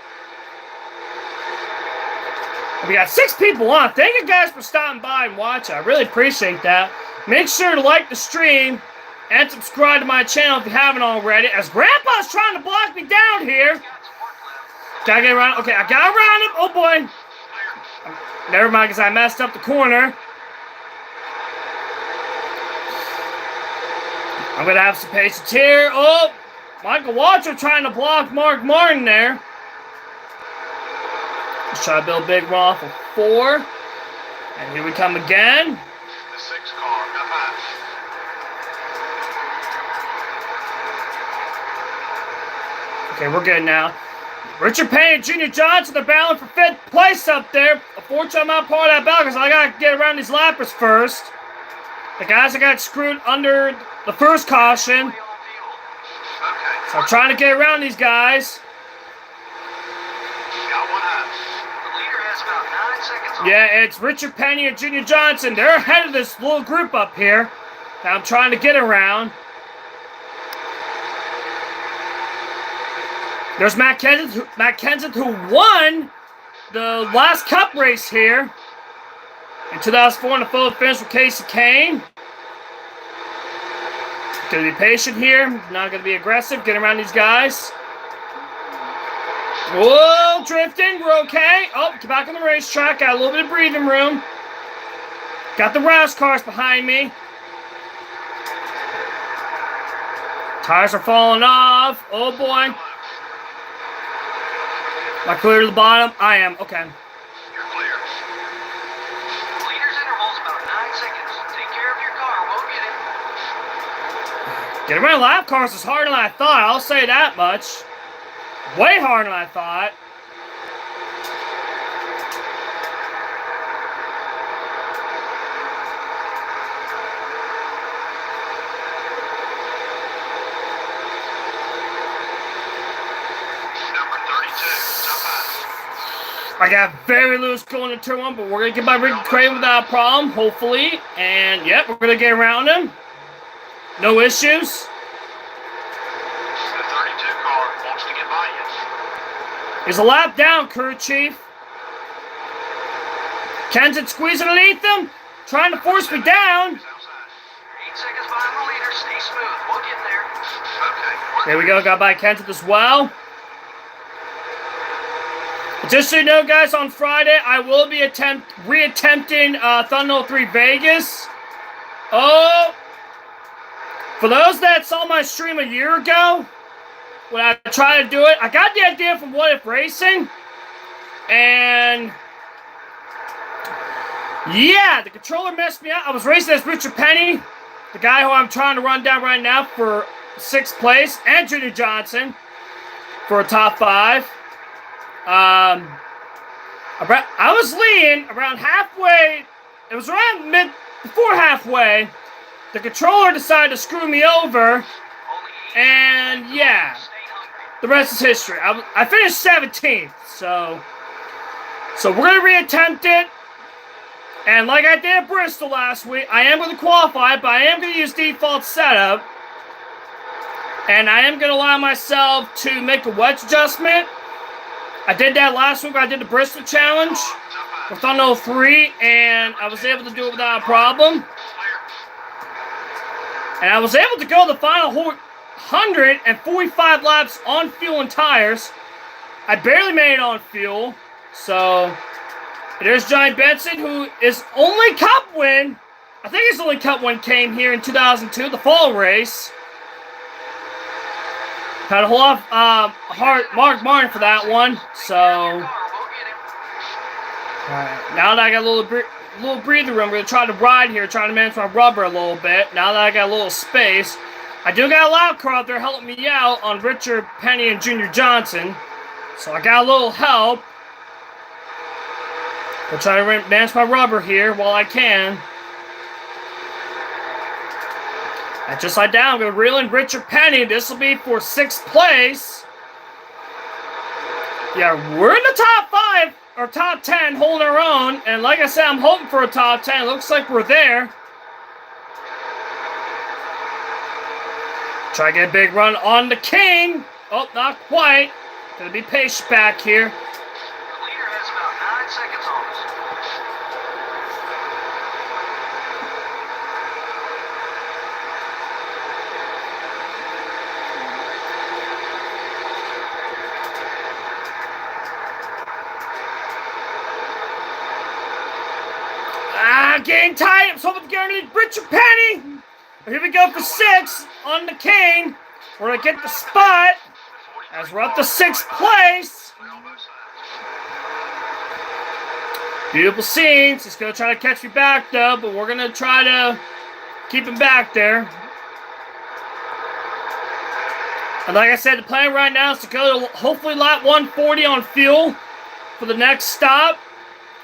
We got 6 people on. Thank you guys for stopping by and watching. I really appreciate that. Make sure to like the stream and subscribe to my channel if you haven't already. As Grandpa's trying to block me down here. Gotta get around. Okay, I got around him. Oh boy. Never mind, because I messed up the corner. I'm going to have some patience here. Oh, Michael Watcher trying to block Mark Martin there. Let's try to build a big run off of 4. And here we come again. The 6 car, behind. Okay, we're good now. Richard Payne and Junior Johnson, they're battling for 5th place up there. Unfortunately, I'm not part of that battle because I got to get around these lappers first. The guys that got screwed under the first caution. So I'm trying to get around these guys. Got one out. The leader has about 9 seconds on. Yeah, it's Richard Penny and Junior Johnson. They're ahead of this little group up here that I'm trying to get around. There's Matt Kenseth who won the last Cup race here in 2004 in the photo finish with Casey Kane. Gonna be patient here, not gonna be aggressive, get around these guys. Whoa, drifting, we're okay. Oh, get back on the racetrack, got a little bit of breathing room. Got the Rouse cars behind me. Tires are falling off, oh boy. Am I clear to the bottom? I am, okay. You're clear. Leader's interval's about 9 seconds. Take care of your car. We'll get it. Getting around lap cars is harder than I thought, I'll say that much. Way harder than I thought. Number 32, top 5. I got very loose going to turn 1, but we're going to get by Ricky Craven without a problem, hopefully. And, yep, we're going to get around him. No issues. The 32 car wants to get by you. He's a lap down, crew chief. Kenton squeezing underneath him, trying to force me down. 8 seconds behind the leader. Stay smooth. We'll get there. Okay. There we go, got by Kenton as well. Just so you know, guys, on Friday, I will be re-attempting Thunder 03 Vegas. Oh, for those that saw my stream a year ago, when I tried to do it, I got the idea from What If Racing, and yeah, the controller messed me up. I was racing as Richard Penny, the guy who I'm trying to run down right now for 6th place, and Junior Johnson for a top 5. I was leading around halfway. It was around before halfway. The controller decided to screw me over, and yeah, the rest is history. I finished 17th, so we're gonna reattempt it. And like I did at Bristol last week, I am going to qualify, but I am going to use default setup, and I am going to allow myself to make a wedge adjustment. I did that last week when I did the Bristol Challenge with Thunder 03, and I was able to do it without a problem. And I was able to go the final 145 laps on fuel and tires. I barely made it on fuel, so there's Johnny Benson, who is only Cup win. I think his only Cup win came here in 2002, the fall race. Had a whole lot of Mark Martin for that one. So, alright, now that I got a little breather room, we're going to try to ride here, trying to manage my rubber a little bit. Now that I got a little space, I do got a loud car out there helping me out on Richard Penny and Junior Johnson. So I got a little help. I'll try to manage my rubber here while I can. And just like that, I'm going to reel in Richard Penny. This will be for 6th place. Yeah, we're in the top 5 or top 10 holding our own. And like I said, I'm hoping for a top 10. It looks like we're there. Try to get a big run on the King. Oh, not quite. Gonna be patient back here. The leader has about 9 seconds on us. Getting tight. I'm hoping to get underneath Richard Penny. Here we go for 6 on the King. We're going to get the spot as we're up to 6th place. Beautiful scenes. He's going to try to catch me back, though, but we're going to try to keep him back there. And like I said, the plan right now is to go to hopefully lap 140 on fuel for the next stop.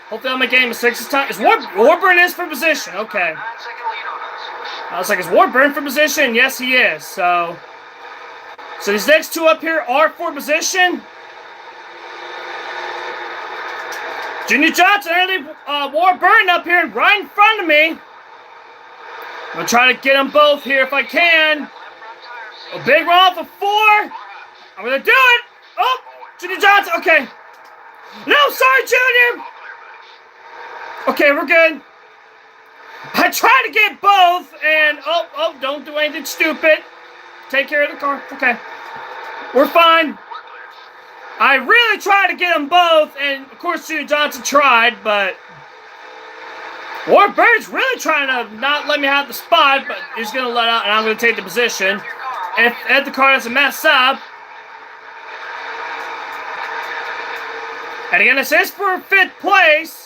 Hopefully I'll make any mistakes this time. Is Warburton is for position. Okay. 9-second lead on us. I was like, is Warburton for position? Yes, he is. So these next 2 up here are for position. Junior Johnson, early Warburton up here right in front of me. I'm going to try to get them both here if I can. A big run off of 4. I'm going to do it. Oh, Junior Johnson. Okay. No, sorry, Junior. Okay, we're good. I tried to get both, and oh, don't do anything stupid. Take care of the car. Okay. We're fine. I really tried to get them both, and of course Junior Johnson tried, but Warburton's really trying to not let me have the spot, but he's going to let out, and I'm going to take the position. If the car doesn't mess up. And again, this is for 5th place.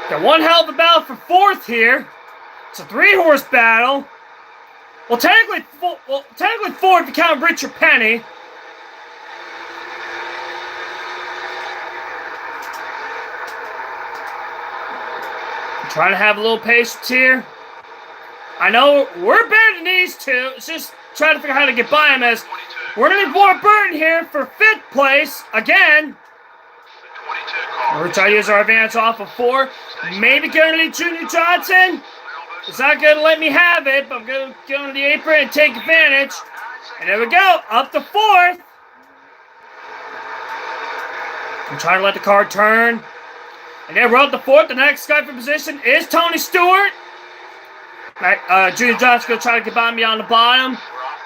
Got one hell of a battle for 4th here. It's a 3-horse battle. Well, technically 4 if you count Richard Penny. Trying to have a little patience here. I know we're better than these two. It's just trying to figure out how to get by them as we're going to be more burden here for 5th place again. We're trying to use our advantage off of 4. Maybe going to need Junior Johnson. It's not going to let me have it, but I'm going to go to the apron and take advantage. And there we go, up to 4th. I'm trying to let the car turn. And then we're up to 4th. The next guy for position is Tony Stewart. Junior Johnson's going to try to get by me on the bottom.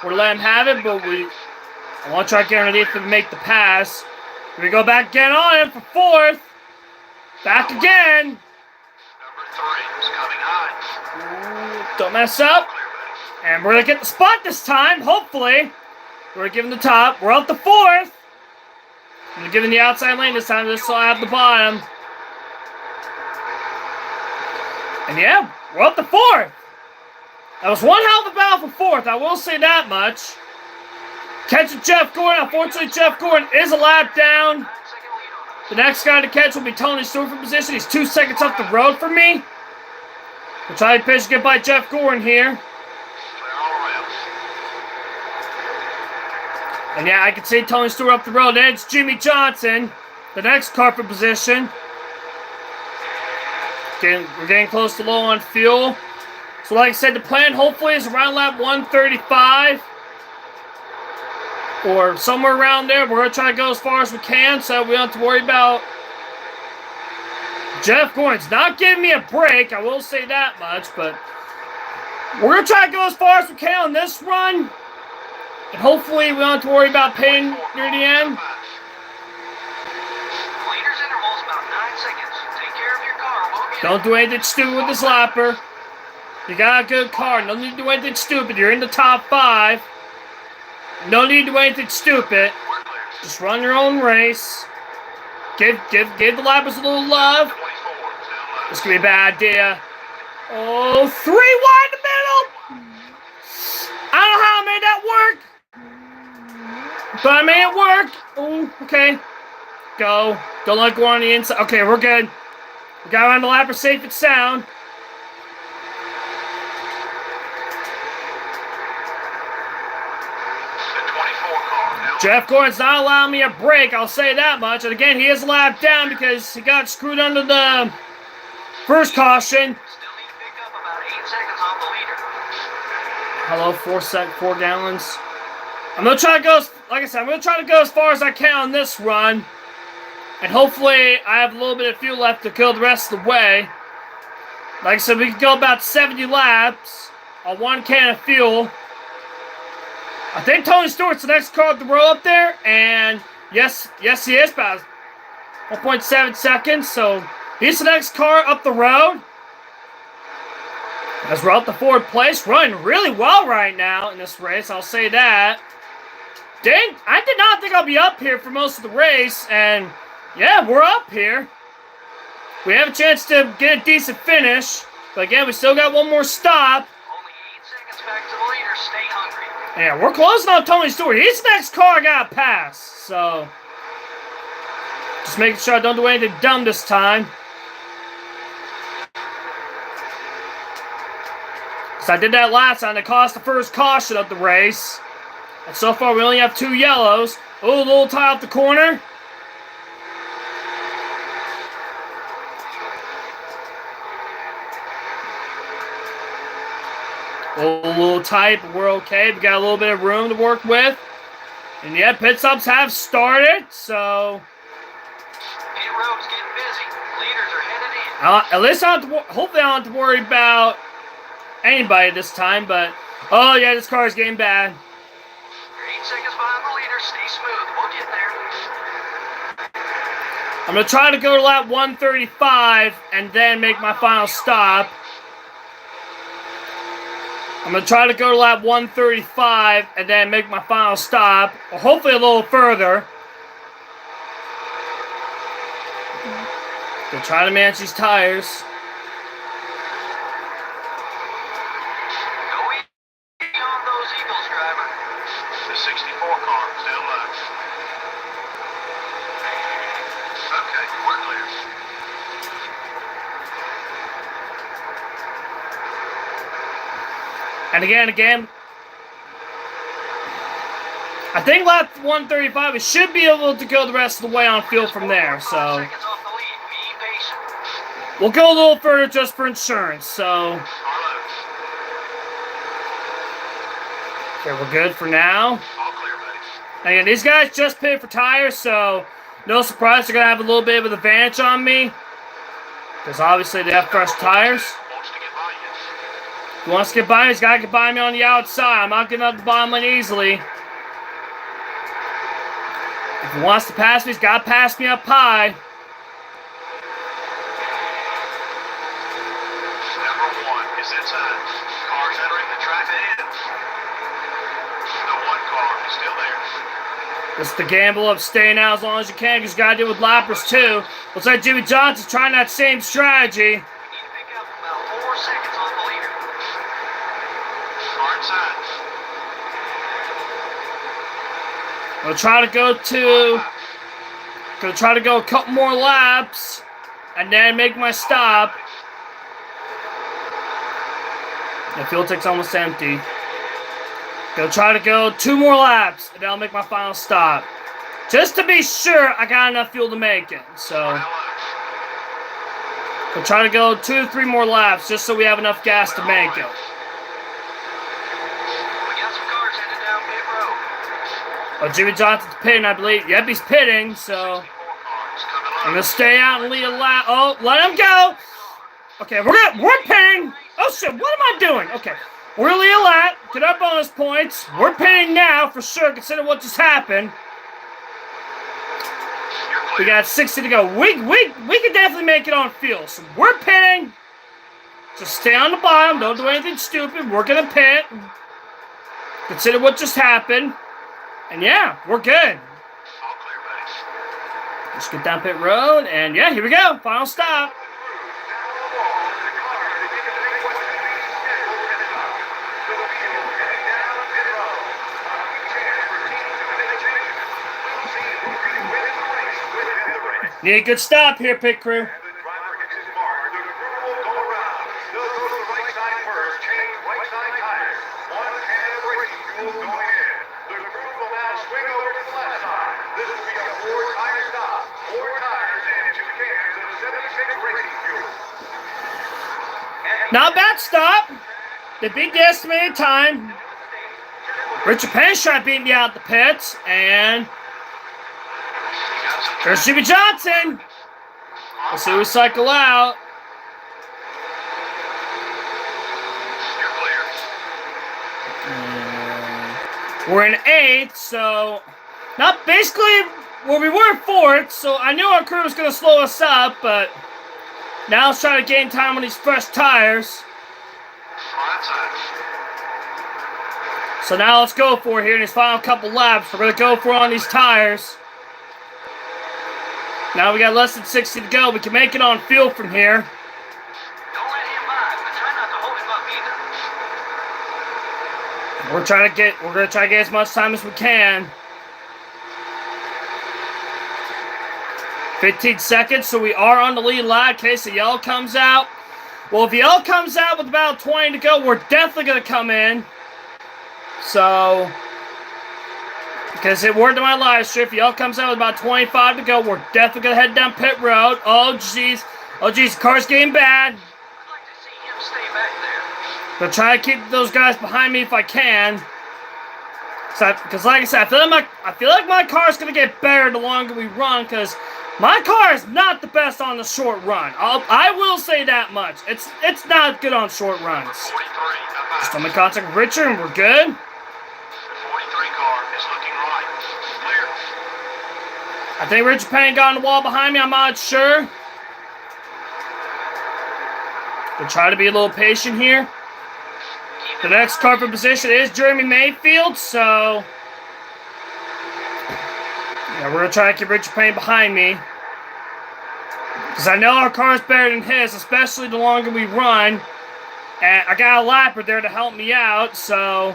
We're going to let him have it, but I want to try to get underneath and make the pass. We go back again on him for 4th. Back again. Don't mess up. And we're going to get the spot this time, hopefully. We're going to give him the top. We're up to 4th. I'm going to give him the outside lane this time, just so I have the bottom. And yeah, we're up to 4th. That was one hell of a battle for 4th, I will say that much. Catching Jeff Gordon. Unfortunately, Jeff Gordon is a lap down. The next guy to catch will be Tony Stewart for position. He's 2 seconds up the road from me. We'll try to pitch to get by Jeff Gordon here. And yeah, I can see Tony Stewart up the road. Then it's Jimmy Johnson, the next car for position. We're getting close to low on fuel. So like I said, the plan hopefully is around lap 135. Or somewhere around there. We're going to try to go as far as we can so we don't have to worry about Jeff Gordon's not giving me a break. I will say that much. But we're going to try to go as far as we can on this run. And hopefully we don't have to worry about pain near the end. Leaders intervals about 9 seconds. Take care of your car. We'll get Don't do anything stupid with this lapper. You got a good car. No need to do anything stupid. You're in the top 5. No need to do anything stupid. Just run your own race. Give the lappers a little love. This could be a bad idea. Oh, 3 wide in the middle. I don't know how I made that work. But I made it work. Oh, okay. Go. Don't let go on the inside. Okay, we're good. We got around the lapper safe and sound. Jeff Gordon's not allowing me a break, I'll say that much. And again, he is a lap down because he got screwed under the first caution. Still need to pick up about 8 seconds off the leader. Hello, 4 gallons. I'm going to try to go, like I said, I'm going to try to go as far as I can on this run. And hopefully I have a little bit of fuel left to go the rest of the way. Like I said, we can go about 70 laps on 1 can of fuel. I think Tony Stewart's the next car up the road up there, and yes, he is, about 1.7 seconds, so he's the next car up the road. As we're up to 4th place, running really well right now in this race, I'll say that. Dang, I did not think I'll be up here for most of the race, and yeah, we're up here. We have a chance to get a decent finish, but again, we still got one more stop. Only 8 seconds back to the leader. Stay hungry. Yeah, we're closing on Tony Stewart. He's the next car I gotta pass. So, just making sure I don't do anything dumb this time. So I did that last time. It cost the first caution of the race. And so far, we only have 2 yellows. Oh, a little tie off the corner. A little tight, but we're okay. We got a little bit of room to work with. And yeah, pit stops have started, so Pit road's getting busy. Leaders are headed in. at least I don't have to, hopefully I don't have to worry about anybody this time, but oh yeah, this car is getting bad. You're 8 seconds behind the leader. Stay smooth. We'll get there. I'm going to try to go to lap 135 and then make my final stop. I'm going to try to go to lap 135 and then make my final stop. Or hopefully a little further. Gonna try to manage these tires. Go easy on those Eagles, driver. The 64 car still left. Okay, we're clear. And again. I think lap 135, we should be able to go the rest of the way on field from there. So Seconds off the lead. Be patient. we'll go a little further just for insurance. So okay, we're good for now. All clear, buddy. Again, these guys just paid for tires, so no surprise they're gonna have a little bit of an advantage on me. Because obviously they have fresh tires. Wants to get by you. If he wants to get by me, he's gotta get by me on the outside. I'm not getting up the bottom lane easily. If he wants to pass me, he's got to pass me up high. Number 1 is inside. Cars entering the track ahead. The 1 car is still there. This is the gamble of staying out as long as you can, because you got to deal with lappers too. Looks like Jimmy Johnson's trying that same strategy. We need to pick up about 4 seconds off the leader. Car inside. Gonna try to go a couple more laps and then make my stop. The fuel tank's almost empty. Gonna try to go 2 more laps and then I'll make my final stop. Just to be sure I got enough fuel to make it. So gonna try to go 2 to 3 more laps just so we have enough gas to make it. We got some cars headed down pit road. Oh, Jimmy Johnson's pitting, I believe. Yep, he's pitting, so I'm gonna stay out and lead a lap. Oh, let him go. Okay, we're pitting. Oh shit, what am I doing? Okay, we're gonna lead a lap. Get our bonus points. We're pitting now for sure. Consider what just happened. We got 60 to go. We can definitely make it on field. So we're pitting. Just stay on the bottom. Don't do anything stupid. We're gonna pit. Consider what just happened. And yeah, we're good. All clear, buddy. Let's get down pit road, and yeah, here we go. Final stop. Need a good stop here, pit crew. Not a bad stop. They beat the estimated time. Richard Penn tried to beat me out the pits, and there's Jimmy Johnson. Let's see who we cycle out. We're in 8th, so not basically where we were in 4th, so I knew our crew was going to slow us up, but now let's try to gain time on these fresh tires. So now let's go for it here in these final couple laps. We're going to go for it on these tires. Now we got less than 60 to go. We can make it on field from here. Don't let him by, but try not to hold him up either. We're gonna try to get as much time as we can. 15 seconds, so we are on the lead lap in case the yellow comes out. Well, if the yellow comes out with about 20 to go, we're definitely gonna come in. So, because it word to my live stream, if the yellow comes out with about 25 to go, we're definitely gonna head down pit road. Oh jeez, the car's getting bad. I'd like to see him stay back there. Gonna try to keep those guys behind me if I can. Because like I said, I feel like my car's gonna get better the longer we run. Because my car is not the best on the short run. I will say that much. It's not good on short runs. 43, Just only contact with Richard and we're good. The 43 car is looking right. Clear. I think Richard Penny got on the wall behind me. I'm not sure. We'll try to be a little patient here. The next car for position is Jeremy Mayfield, so yeah, we're gonna try to keep Richard Payne behind me. Because I know our car's better than his, especially the longer we run. And I got a lapper there to help me out, so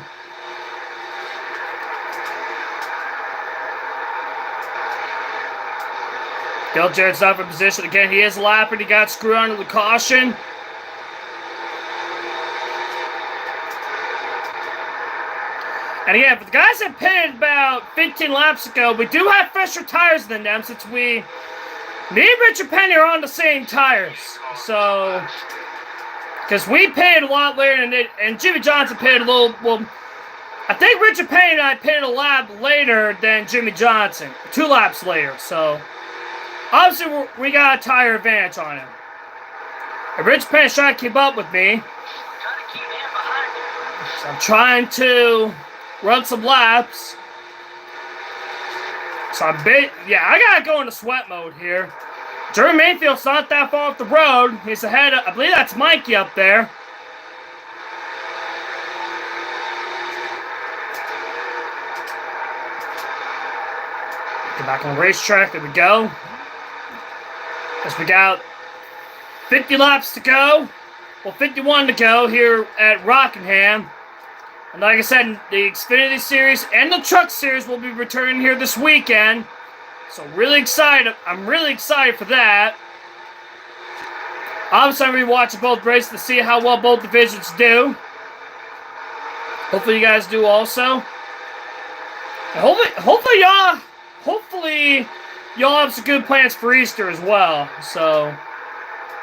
Dale Jarrett's up in position again. He is a lapper. He got screwed under the caution. And again, for the guys that pitted about 15 laps ago, we do have fresher tires than them since me and Richard Penny are on the same tires. So, because we pitted a lot later than it, and Jimmy Johnson pitted a little, well, I think Richard Penny and I pitted a lap later than Jimmy Johnson. 2 laps later, so obviously we got a tire advantage on him. And Richard Penny's trying to keep up with me. Try to keep him behind you. So I'm trying to run some laps. So I gotta go into sweat mode here. Jeremy Mayfield's not that far off the road. He's ahead of, I believe that's Mikey up there. Get back on the racetrack, there we go. As we got 50 laps to go. Well, 51 to go here at Rockingham. And like I said, the Xfinity Series and the Truck Series will be returning here this weekend. So really excited. I'm really excited for that. Obviously, I'm going to be watching both races to see how well both divisions do. Hopefully you guys do also. And hopefully y'all have some good plans for Easter as well. So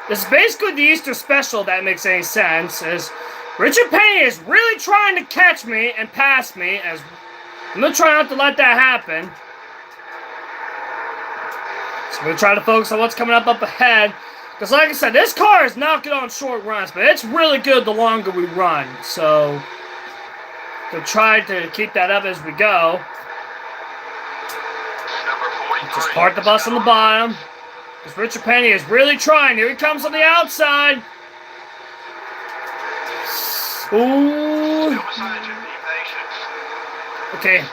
this is basically the Easter special, if that makes any sense. Is Richard Penny is really trying to catch me and pass me, as I'm going to try not to let that happen. So I'm going to try to focus on what's coming up ahead. Because like I said, this car is not good on short runs, but it's really good the longer we run. So we'll try to keep that up as we go. Just park the bus on the bottom. Because Richard Penny is really trying. Here he comes on the outside. Ooh. Okay.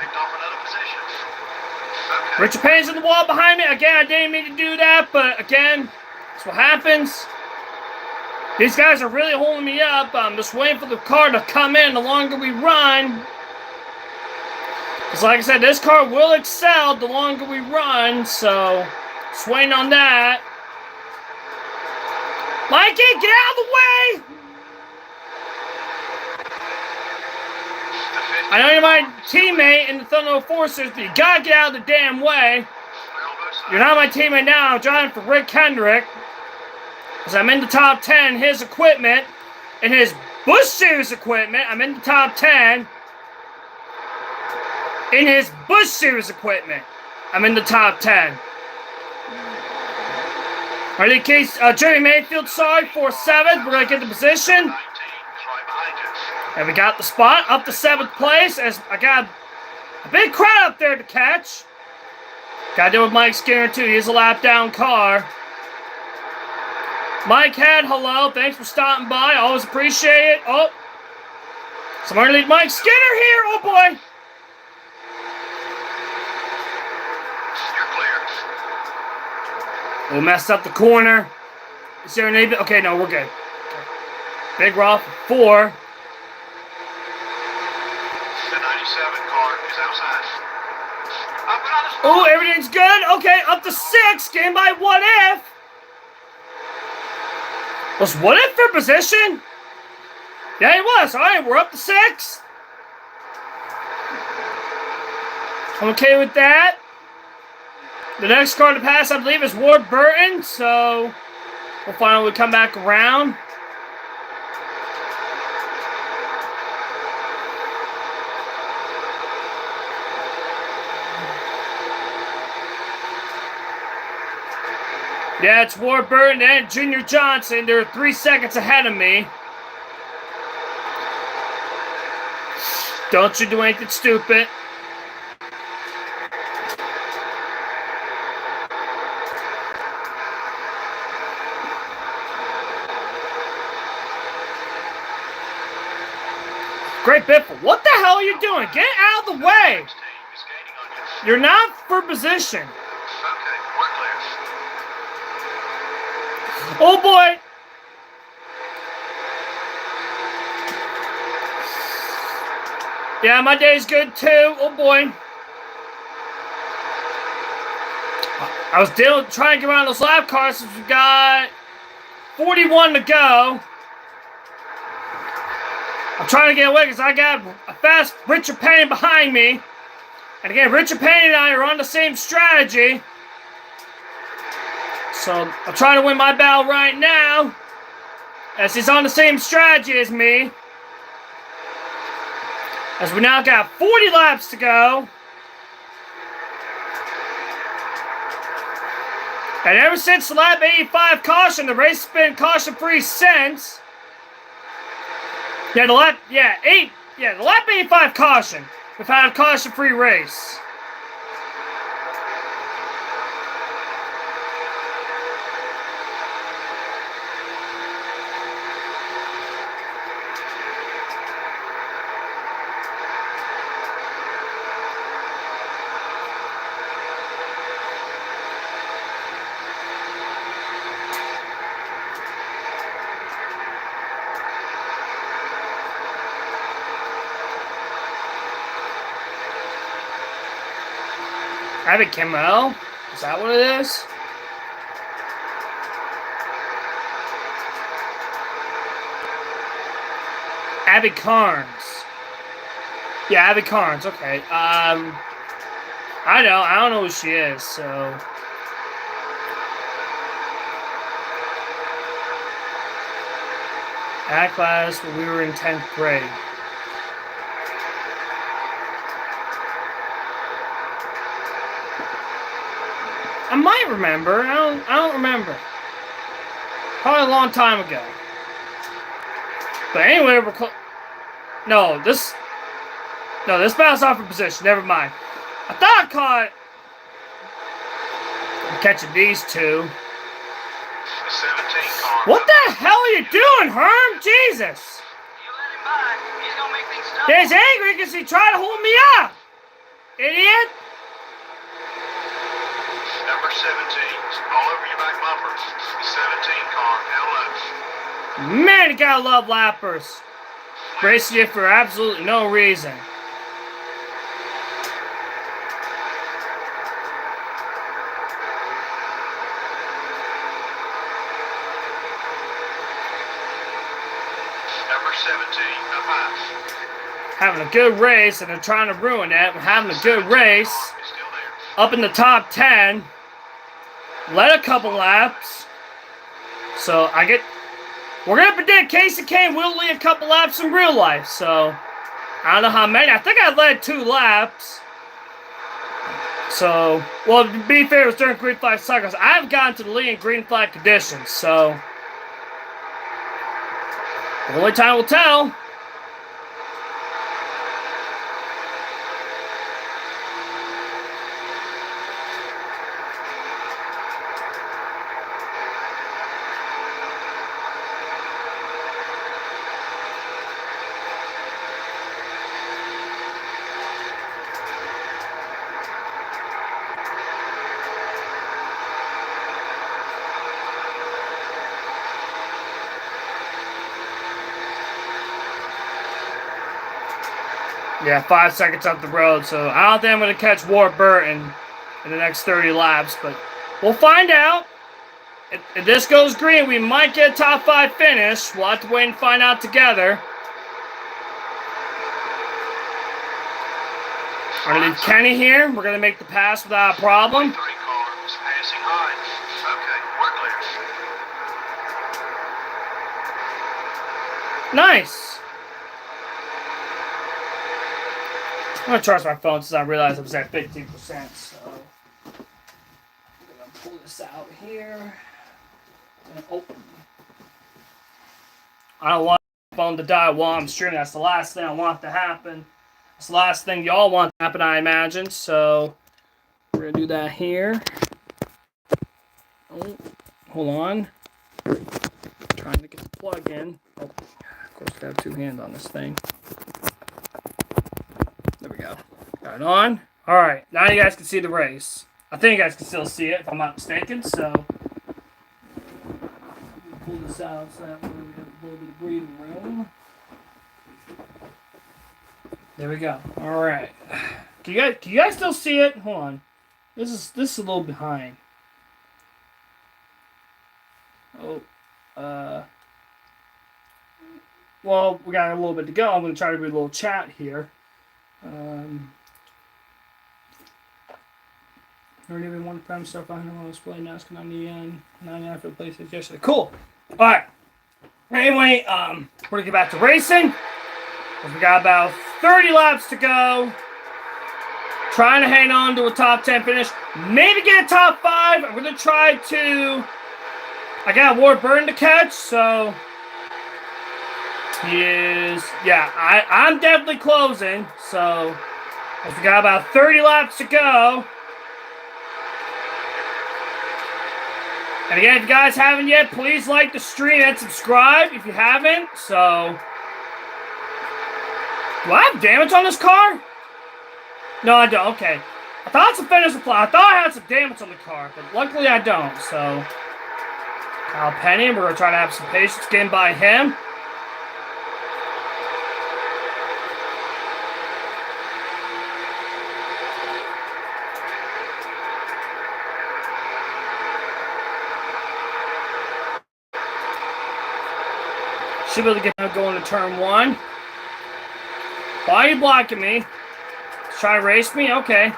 Richard Penny's in the wall behind me. Again, I didn't mean to do that, but again, that's what happens. These guys are really holding me up. I'm just waiting for the car to come in the longer we run. Because like I said, this car will excel the longer we run, so just waiting on that. Mikey, get out of the way! I know you're my teammate in the Thunder Forces, but you gotta get out of the damn way. You're not my teammate now. I'm driving for Rick Kendrick. Because I'm in the top 10 in his equipment. In his Busch Series equipment, I'm in the top 10. In his Busch Series equipment, I'm in the top 10. Alright, in case Jeremy Mayfield, sorry, for 7th. We're going to get the position. And we got the spot up to 7th place, as I got a big crowd up there to catch. Got to deal with Mike Skinner, too. He's a lap down car. Mike Head, hello. Thanks for stopping by. Always appreciate it. Oh. Somebody lead Mike Skinner here. Oh, boy. We messed up the corner. Is there an A? Okay, no, we're good. Big Roth, 4. The 97 car is outside. Oh, everything's good. Okay, up to 6. Game by What If. Was What If for position? Yeah, he was. All right, we're up to 6. I'm okay with that. The next car to pass, I believe, is Ward Burton, so we'll find out when we come back around. Yeah, it's Ward Burton and Junior Johnson. They're 3 seconds ahead of me. Don't you do anything stupid. Great Biffle. What the hell are you doing? Get out of the way. You're not for position. Okay, we're clear. Oh, boy. Yeah, my day's good, too. Oh, boy. I was trying to get around those lap cars since we've got 41 to go. I'm trying to get away because I got a fast Richard Payne behind me. And again, Richard Payne and I are on the same strategy. So I'm trying to win my battle right now, as he's on the same strategy as me. As we now got 40 laps to go. And ever since the lap 85 caution, the race has been caution-free since. The lap 85 caution. We've had a caution-free race. Abby Kimmel? Is that what it is? Abby Carnes. Yeah, Abby Carnes, okay. I don't know who she is, so. At class when we were in 10th grade. I might remember. I don't remember. Probably a long time ago. But anyway, this battle's off for position. Never mind. I thought I caught. I'm catching these two. The 17 car. What the hell are you doing, Herm? Jesus. You let him by, he's gonna make things tough. He's angry because he tried to hold me up. Idiot. Number 17's all over your back bumper. The 17 car now left. Man, you gotta love lappers. Racing you for absolutely no reason. Number 17 up high. Having a good race, and they're trying to ruin it. We're having a good race. Is still there. Up in the top 10. Led a couple laps. So we're gonna predict Casey Kane will lead a couple laps in real life. So I don't know how many. I think I led 2 laps. So, well, to be fair, it was during green flag cycles. I've gotten to the lead in green flag conditions. So only time will tell. Yeah, 5 seconds up the road, so I don't think I'm going to catch Warburton in the next 30 laps, but we'll find out. If this goes green, we might get a top 5 finish. We'll have to wait and find out together. We're going to leave Kenny here. We're going to make the pass without a problem. 3 cars passing high. Okay, we're clear. Nice. I'm going to charge my phone since I realized I was at 15%, so I'm going to pull this out here. And open. I don't want my phone to die while I'm streaming. That's the last thing I want to happen. It's the last thing y'all want to happen, I imagine, so we're going to do that here. Oh, hold on. Trying to get the plug in. Oh, of course, I have 2 hands on this thing. There we go. Got it on. Alright, now you guys can see the race. I think you guys can still see it, if I'm not mistaken, so pull this out so that way we have a little bit of breathing room. There we go. Alright. Can you guys still see it? Hold on. This is a little behind. Oh. well, we got a little bit to go. I'm going to try to read a little chat here. Already been one prime stuff on him. I was playing Nascar 99 for the PlayStation yesterday. Cool. All right. Anyway, we're going to get back to racing. We got about 30 laps to go. Trying to hang on to a top 10 finish. Maybe get a top 5. I'm going to try to... I got Ward Burton to catch, so... He is... Yeah, I'm definitely closing, so... We got about 30 laps to go. And again, if you guys haven't yet, please like the stream and subscribe if you haven't, so... Do I have damage on this car? No, I don't. Okay. I thought it's a finish supply. I thought I had some damage on the car, but luckily I don't, so... Kyle Penny, we're going to try to have some patience getting by him. Should be able to get him going to turn 1. Why are you blocking me? Try to race me? Okay.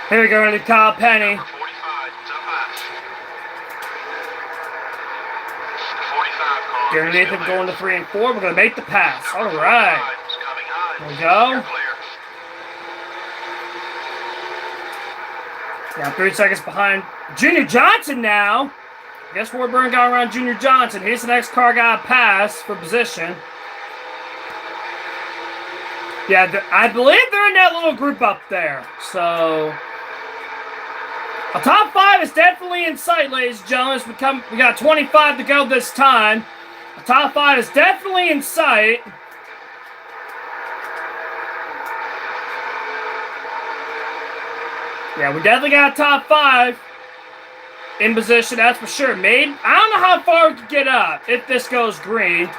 Here we go to Kyle Penny. 45, top half. 45 car. Gary Nathan going to 3 and 4. We're going to make the pass. All right. There we go. Yeah, 3 seconds behind Junior Johnson now. I guess Ward Burton got around Junior Johnson. Here's the next car got a pass for position. Yeah, I believe they're in that little group up there. So... A top 5 is definitely in sight, ladies and gentlemen. We got 25 to go this time. A top 5 is definitely in sight. Yeah, we definitely got a top 5 in position, that's for sure. Maybe, I don't know how far we can get up if this goes green.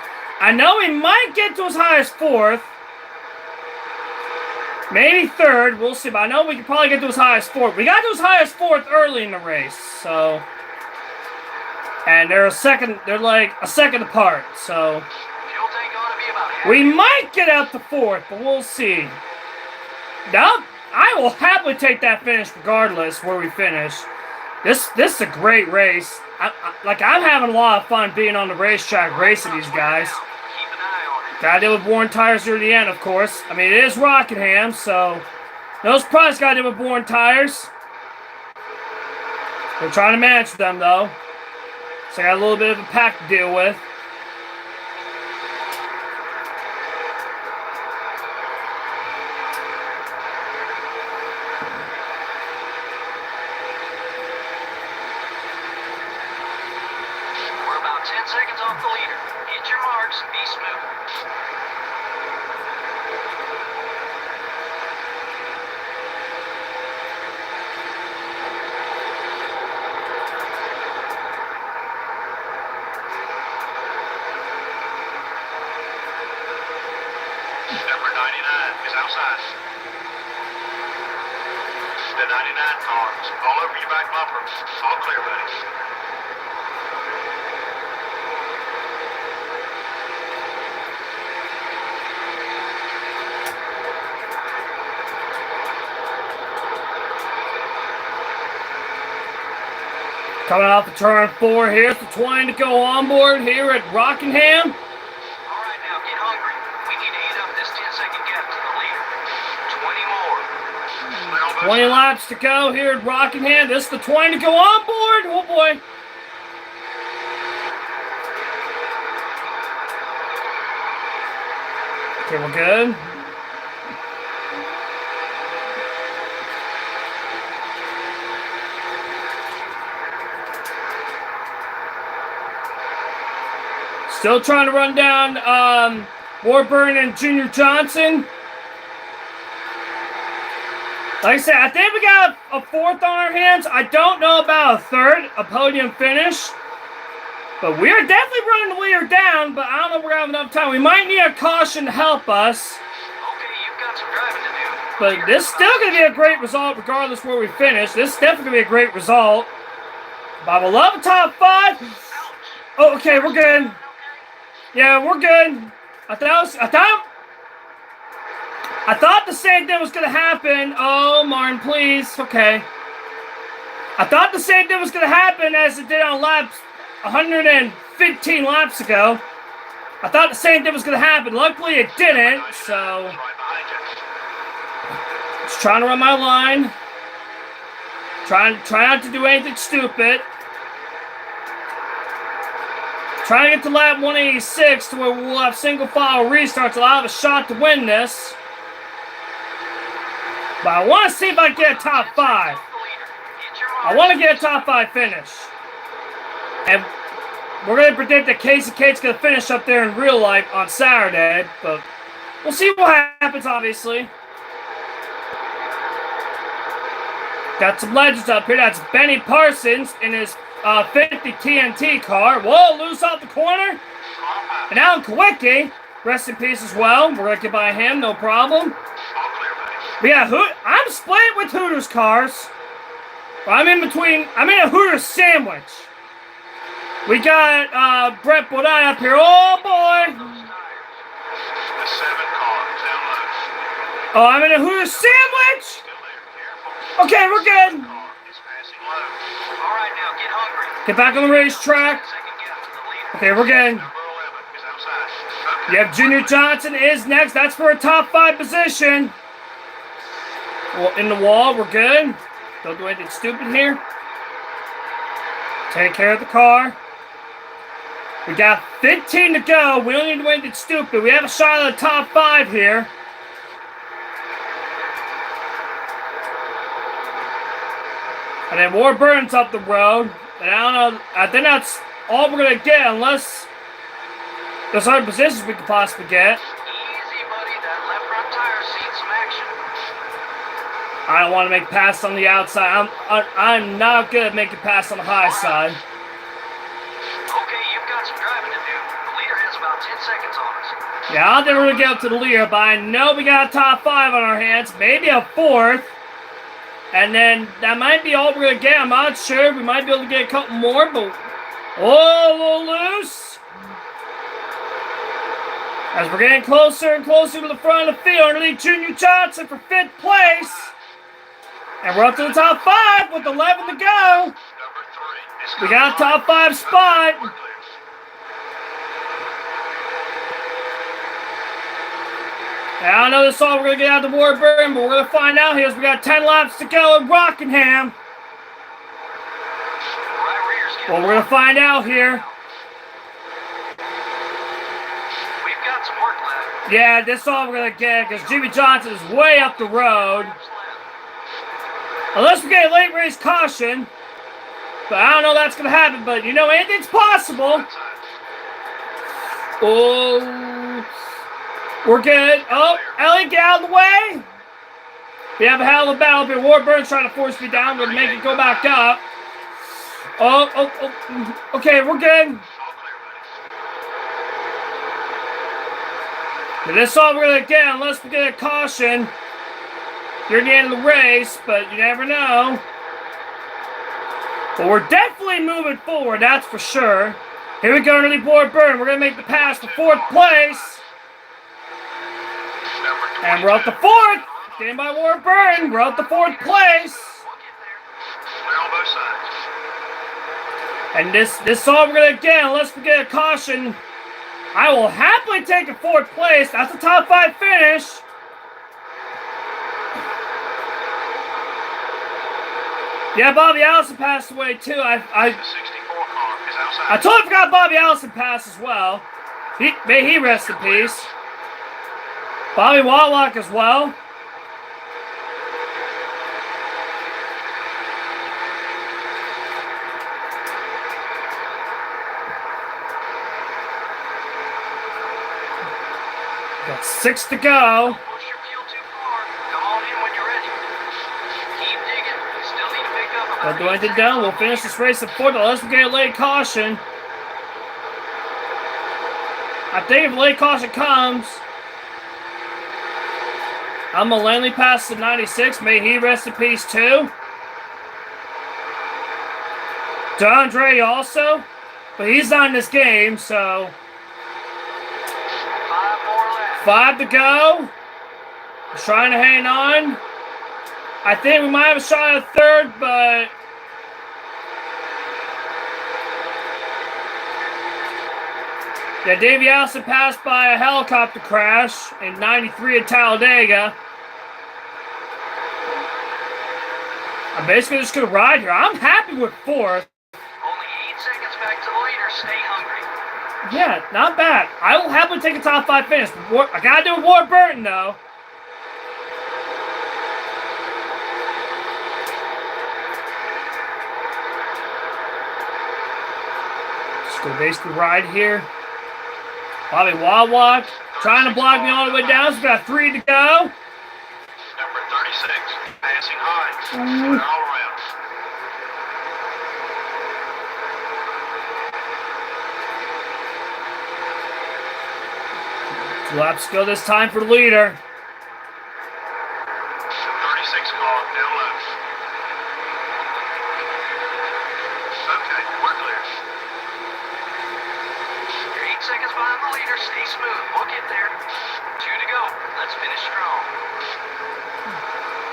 I know we might get to as high as 4th. Maybe 3rd, we'll see, but I know we can probably get to as high as 4th. We got to as high as 4th early in the race, so... And they're like a second apart, so... We might get out to 4th, but we'll see. Now, I will happily take that finish regardless where we finish. This is a great race. I'm having a lot of fun being on the racetrack racing these guys. Gotta deal with worn tires near the end, of course. I mean, it is Rockingham, so those probably gotta deal with worn tires. We're trying to manage them, though. So I got a little bit of a pack to deal with. We're about 10 seconds off the leader. Hit your marks, be smooth. Number 99 is outside. The 99 car is all over your back bumper. All clear, buddy. Coming off the turn 4 here for 20 to go on board here at Rockingham. All right, now get hungry. We need to eat up this 10-second gap to the leader. 20 more. 20 laps to go here at Rockingham. This is the 20 to go on board. Oh, boy. Okay, we're good. Still trying to run down Warburton and Junior Johnson. Like I said, I think we got a fourth on our hands. I don't know about a third, a podium finish. But we are definitely running the leader down, but I don't know if we're going to have enough time. We might need a caution to help us. Okay, you've got some driving to do. But this is still going to be a great result regardless where we finish. This is definitely going to be a great result. But I love a top 5. Oh, okay, we're good. Yeah, we're good. I thought the same thing was going to happen. Oh, Martin, please. Okay. I thought the same thing was going to happen as it did on laps 115 laps ago. I thought the same thing was going to happen. Luckily, it didn't. So, just trying to run my line. Try not to do anything stupid. Trying to get to lap 186 to where we'll have single file restarts. I'll have a shot to win this. But I want to see if I can get a top 5. I want to get a top 5 finish. And we're going to predict that Casey Cate's going to finish up there in real life on Saturday. But we'll see what happens, obviously. Got some legends up here. That's Benny Parsons in his 50 TNT car. Whoa, loose off the corner. And Alan Kowicki, rest in peace as well. We're going to get by him, no problem. But yeah, I'm split with Hooters cars. I'm in a Hooters sandwich. We got Brett Bodine up here. Oh, boy. The 7 cars down low. Oh, I'm in a Hooters sandwich. Still there. Careful. Okay, we're good. Car is passing low. All right, now get hungry. Get back on the racetrack. Second gap to the leader. Okay, we're good. Number 11 is outside. Okay. Yep, Junior Johnson is next. That's for a top 5 position. Well, in the wall, we're good. Don't do anything stupid here. Take care of the car. We got 15 to go. We don't need to do anything stupid. We have a shot at the top 5 here. And then Warburton's up the road. And I don't know. I think that's all we're going to get unless there's other positions we could possibly get. Easy, buddy. That left front tire's seen some action. I don't want to make passes on the outside. I'm not good at making passes on the high side. Okay, you've got some driving to do. The leader has about 10 seconds on us. Yeah, I don't think we're going to get up to the leader, but I know we got a top 5 on our hands. Maybe a 4th. And then that might be all we're going to get. I'm not sure. We might be able to get a couple more, but... Oh, a little loose. As we're getting closer and closer to the front of the field, underneath Junior Johnson for 5th place. And we're up to the top 5 with 11 to go. Number 3 is We got a top 5 spot. And I don't know this is all we're going to get out of the Warburton, but we're going to find out here as we got 10 laps to go in Rockingham. Right rear's getting Well, we're going to find out here. We've got some work left. Yeah, this is all we're going to get because Jimmy Johnson is way up the road. Unless we get a late race caution. But I don't know if that's going to happen, but you know, anything's possible. Oh, we're good. Oh, Ellie, get out of the way. We have a hell of a battle here. Warburton's trying to force me down, but make it go back up. Oh. Okay, we're good. But this is all we're going to get unless we get a caution. You're at the end of the race, but you never know. But we're definitely moving forward, that's for sure. Here we go underneath Warburton. We're going to make the pass for 4th place. And we're up to 4th. Getting by Warburton. We're up to 4th place. We're on both sides. And this is all we're going to get unless we get a caution. I will happily take a 4th place. That's a top 5 finish. Yeah, Bobby Allison passed away too. The 64 car is outside. I totally forgot Bobby Allison passed as well. May he rest in peace. Bobby Wallach as well. Got 6 to go. Don't push your fuel too far. Come on in when you're ready. Keep digging. Still need to pick up about Don't do anything down. We'll finish this race at 4th unless we get a late caution. I think if late caution comes, I'm going to landly pass the 96. May he rest in peace too. DeAndre also, but he's not in this game, so 5 more laps. 5 to go. Trying to hang on. I think we might have a shot at 3rd, but yeah, Davey Allison passed by a helicopter crash in 93 at Talladega. I'm basically just going to ride here. I'm happy with 4th. Only 8 seconds back to the leader. Stay hungry. Yeah, not bad. I will happily take a top 5 finish. I got to do Ward Burton, though. Just going to basically ride here. Bobby Wildwalk trying to block me all the way down. So we got 3 to go. Number 36, passing Hines. All around. 2 laps to go this time for the leader. 36 car, down low. Okay, we're clear. You're 8 seconds behind the leader. Stay smooth. We'll get there. 2 to go. Let's finish strong.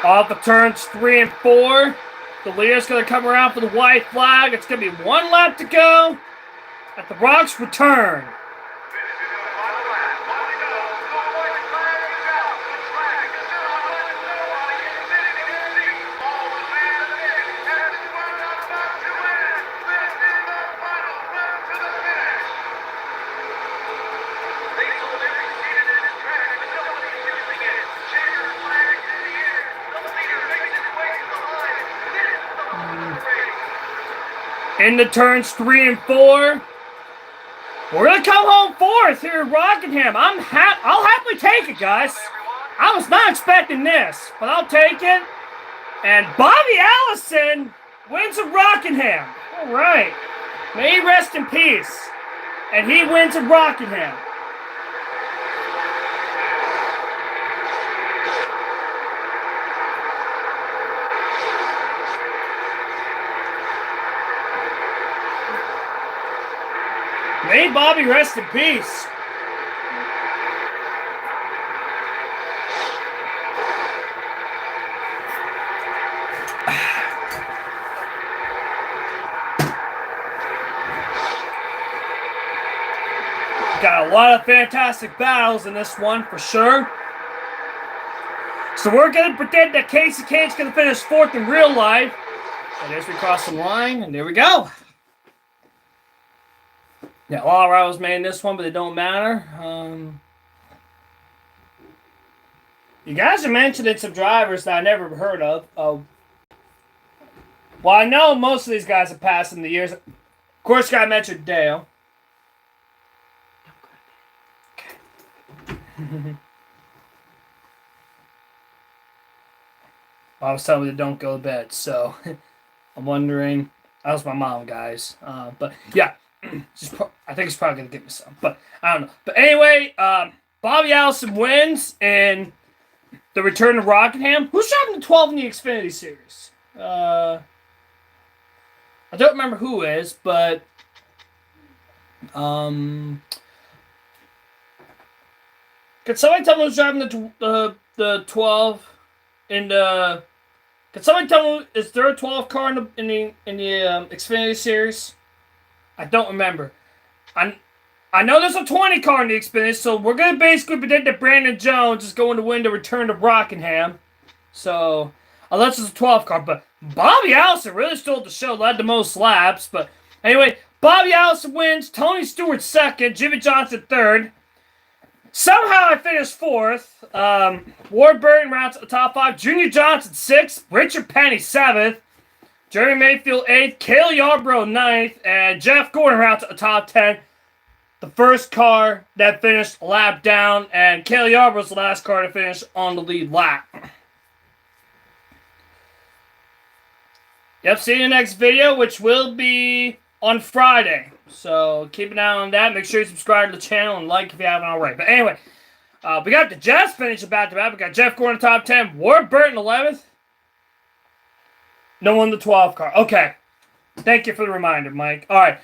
Off of turns 3 and 4. The leader's going to come around for the white flag. It's going to be 1 lap to go at the Rocks return. Into turns 3 and 4. We're going to come home 4th here at Rockingham. I'll happily take it, guys. I was not expecting this, but I'll take it. And Bobby Allison wins at Rockingham. All right. May he rest in peace. And he wins at Rockingham. May Bobby rest in peace. Got a lot of fantastic battles in this one for sure. So we're going to pretend that Casey Kane's going to finish 4th in real life. And as we cross the line, and there we go. Yeah, a lot of rivals made in this one, but they don't matter. You guys are mentioning some drivers that I never heard of. Well, I know most of these guys have passed in the years. Of course, I mentioned Dale. I was telling me to don't go to bed, so I'm wondering. That was my mom, guys. But yeah. I think it's probably going to give me some, but I don't know. But anyway, Bobby Allison wins in the return to Rockingham. Who's driving the 12 in the Xfinity Series? I don't remember who is, but can somebody tell me who's driving the 12 in the? Can somebody tell me is there a 12 car in the Xfinity Series? I don't remember. I know there's a 20 car in the Xfinity, so we're going to basically predict that Brandon Jones is going to win the return to Rockingham. So, unless it's a 12 car. But Bobby Allison really stole the show, led the most laps. But anyway, Bobby Allison wins. Tony Stewart 2nd. Jimmy Johnson 3rd. Somehow I finished 4th. Ward Burton rounds the top 5. Junior Johnson 6th. Richard Penny 7th. Jeremy Mayfield 8th, Cale Yarborough 9th, and Jeff Gordon rounds at the top 10. The the first car that finished a lap down, and Cale Yarborough was the last car to finish on the lead lap. Yep, see you in the next video, which will be on Friday. So keep an eye on that. Make sure you subscribe to the channel and like if you haven't already. But anyway, we got the Jets finishing back-to-back. We got Jeff Gordon top 10, Ward Burton 11th. No one in the 12 car. Okay. Thank you for the reminder, Mike. All right.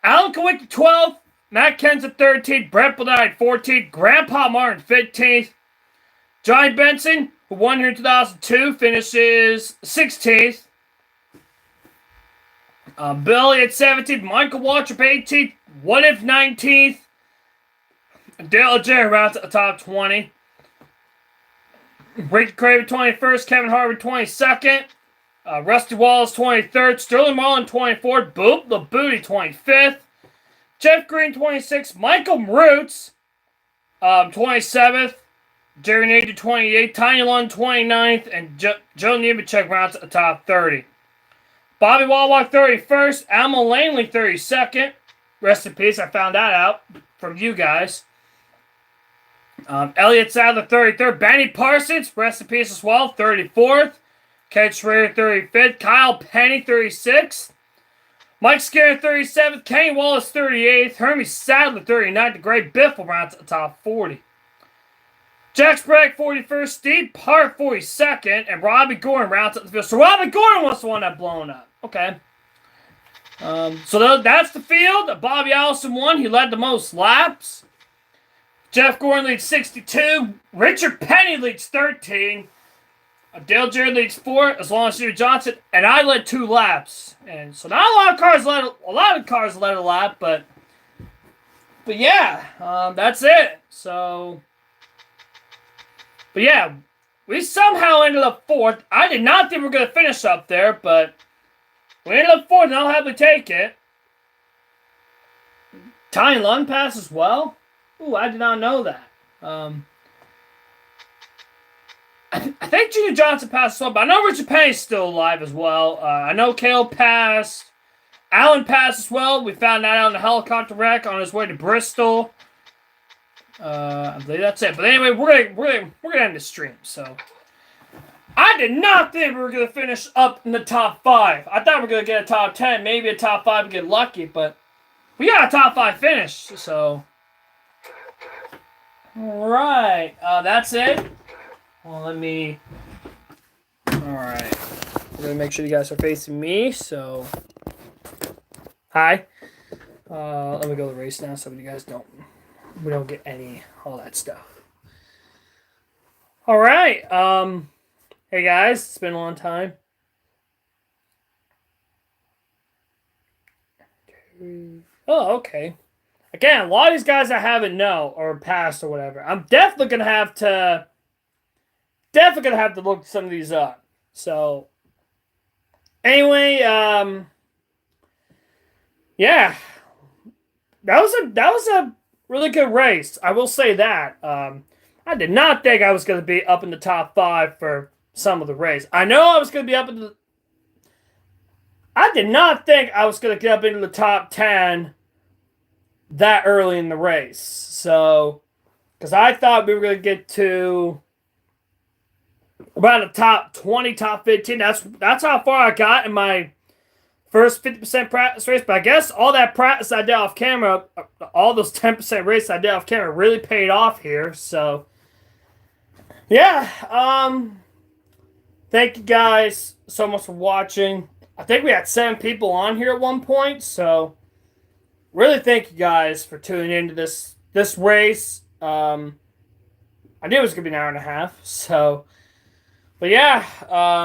Alan Kwick 12th, Matt Kenseth 13th, Brett Bodine 14th, Grandpa Martin 15th, Johnny Benson, who won here in 2002, finishes 16th. Billy at 17th, Michael Waltrip 18th, What If 19th, Dale Jerry rounds at the top 20. Ricky Craven 21st, Kevin Harvick 22nd, Rusty Wallace 23rd, Sterling Marlin 24th, Boop the Booty 25th, Jeff Green 26th, Michael Roots 27th, Jerry Nader 28th, Tanya Lund 29th, and Joe Nemechek rounds at the top 30. Bobby Wallach 31st, Alma Langley 32nd. Rest in peace, I found that out from you guys. Elliott Sadler 33rd, Benny Parsons, rest in peace as well, 34th. Ken Schrader 35th, Kyle Penny 36th. Mike Skinner 37th, Kenny Wallace 38th, Hermie Sadler 39th, the Great Biffle rounds at the top 40. Jack Sprague 41st, Steve Park 42nd, and Robbie Gordon rounds up the field. So Robbie Gordon was the one that blown up. Okay. So that's the field. Bobby Allison won. He led the most laps. Jeff Gordon leads 62. Richard Penny leads 13. Dale Jarrett leads 4, as long as Jimmy Johnson, and I led 2 laps. And so not a lot of cars led a lap, but yeah, that's it. So. But yeah, we somehow ended up 4th. I did not think we were going to finish up there, but we ended up 4th, and I'll happily take it. Ty Lund passed as well? Ooh, I did not know that. I think Junior Johnson passed as well, but I know Richard Penny's still alive as well. I know Cale passed. Allen passed as well. We found that out in a helicopter wreck on his way to Bristol. I believe that's it. But anyway, we're gonna end the stream. So I did not think we were gonna finish up in the top 5. I thought we were gonna get a top 10, maybe a top 5 and get lucky, but we got a top 5 finish. So all right, that's it. Well, let me. All right, we're gonna make sure you guys are facing me. So hi. Let me go to the race now, so you guys we don't get all that stuff. All right. Hey guys, it's been a long time. Oh, okay. Again, a lot of these guys I haven't know or passed or whatever. I'm definitely gonna have to look some of these up. So anyway, yeah. That was a really good race. I will say that. I did not think I was going to be up in the top 5 for some of the race. I know I was going to be up in the... I did not think I was going to get up into the top 10 that early in the race. So, because I thought we were going to get to about the top 20, top 15. That's how far I got in my first 50% practice race. But I guess all that practice I did off camera, all those 10% races I did off camera really paid off here. So, yeah. Thank you guys so much for watching. I think we had 7 people on here at one point. So, really thank you guys for tuning into this race. I knew it was going to be an hour and a half. So, but yeah. I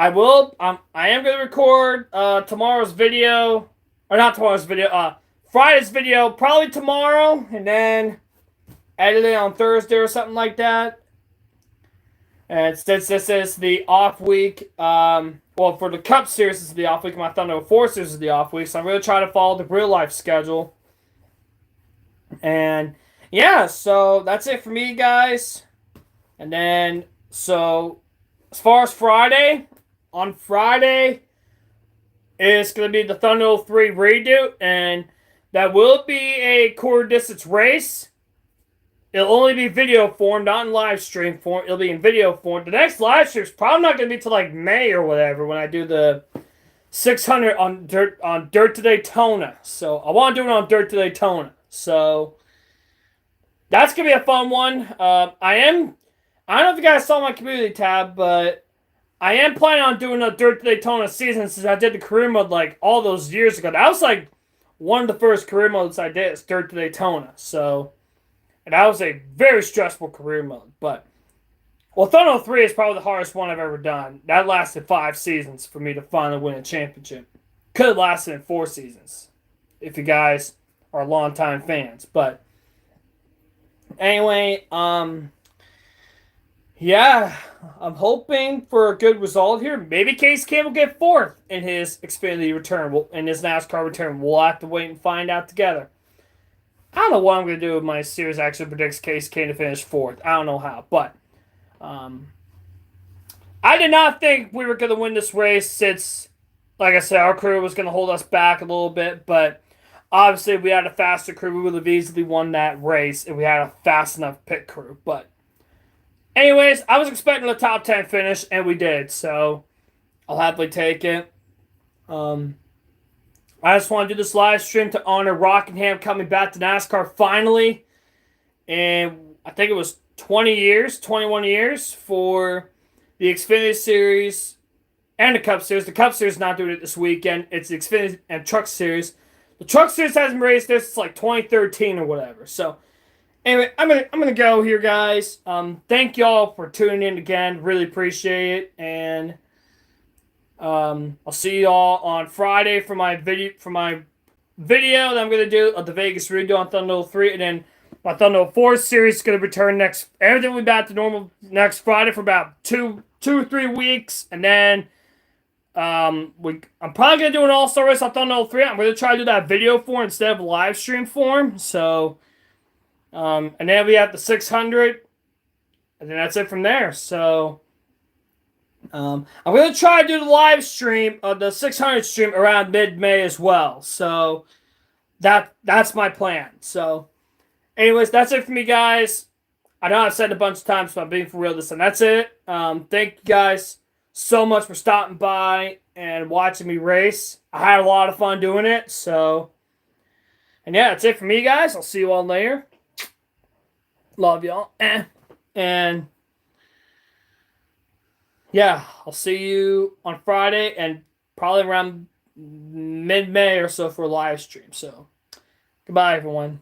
am going to record tomorrow's video, or not tomorrow's video, Friday's video probably tomorrow, and then edit it on Thursday or something like that. And since this is the off week, well, for the Cup Series, this is the off week, my Thunder 4 Series is the off week, so I'm going to try to follow the real life schedule. And yeah, so that's it for me, guys. And then, so as far as Friday, on Friday, It's going to be the Thunder 03 redo, and that will be a quarter distance race. It'll only be video form, not in live stream form. It'll be in video form. The next live stream is probably not going to be till like May or whatever when I do the 600 on Dirt to Daytona. So I want to do it on Dirt to Daytona. So that's going to be a fun one. I don't know if you guys saw my community tab, but I am planning on doing a Dirt to Daytona season since I did the career mode like all those years ago. That was like one of the first career modes I did is Dirt to Daytona. So, and that was a very stressful career mode. But, well, Thunder 03 is probably the hardest one I've ever done. That lasted 5 seasons for me to finally win a championship. Could have lasted in 4 seasons if you guys are longtime fans. But, anyway, yeah, I'm hoping for a good result here. Maybe Case Keenum will get 4th in his Xfinity return, in his NASCAR return. We'll have to wait and find out together. I don't know what I'm going to do with my series actually predicts Case Keenum to finish 4th. I don't know how, but I did not think we were going to win this race since, like I said, our crew was going to hold us back a little bit, but obviously if we had a faster crew, we would have easily won that race if we had a fast enough pit crew, but anyways, I was expecting a top 10 finish, and we did, so I'll happily take it. I just want to do this live stream to honor Rockingham coming back to NASCAR finally. And I think it was 21 years for the Xfinity Series and the Cup Series. The Cup Series not doing it this weekend. It's the Xfinity and Truck Series. The Truck Series hasn't raced this since like 2013 or whatever. So, anyway, I'm gonna go here, guys. Thank y'all for tuning in again. Really appreciate it, and I'll see y'all on Friday for my video that I'm gonna do of the Vegas redo on Thunder 03, and then my Thunder 4 series is gonna return next. Everything will be back to normal next Friday for about two or 3 weeks, and then I'm probably gonna do an all-star race on Thunder 03. I'm gonna try to do that video form instead of live stream form. So. And then we have the 600, and then that's it from there. So, I'm going to try to do the live stream of the 600 stream around mid-May as well. So, that's my plan. So, anyways, that's it for me, guys. I know I've said it a bunch of times, but I'm being for real this time. That's it. Thank you guys so much for stopping by and watching me race. I had a lot of fun doing it. So, and yeah, that's it for me, guys. I'll see you all later. Love y'all. And yeah, I'll see you on Friday and probably around mid-May or so for a live stream. So, goodbye, everyone.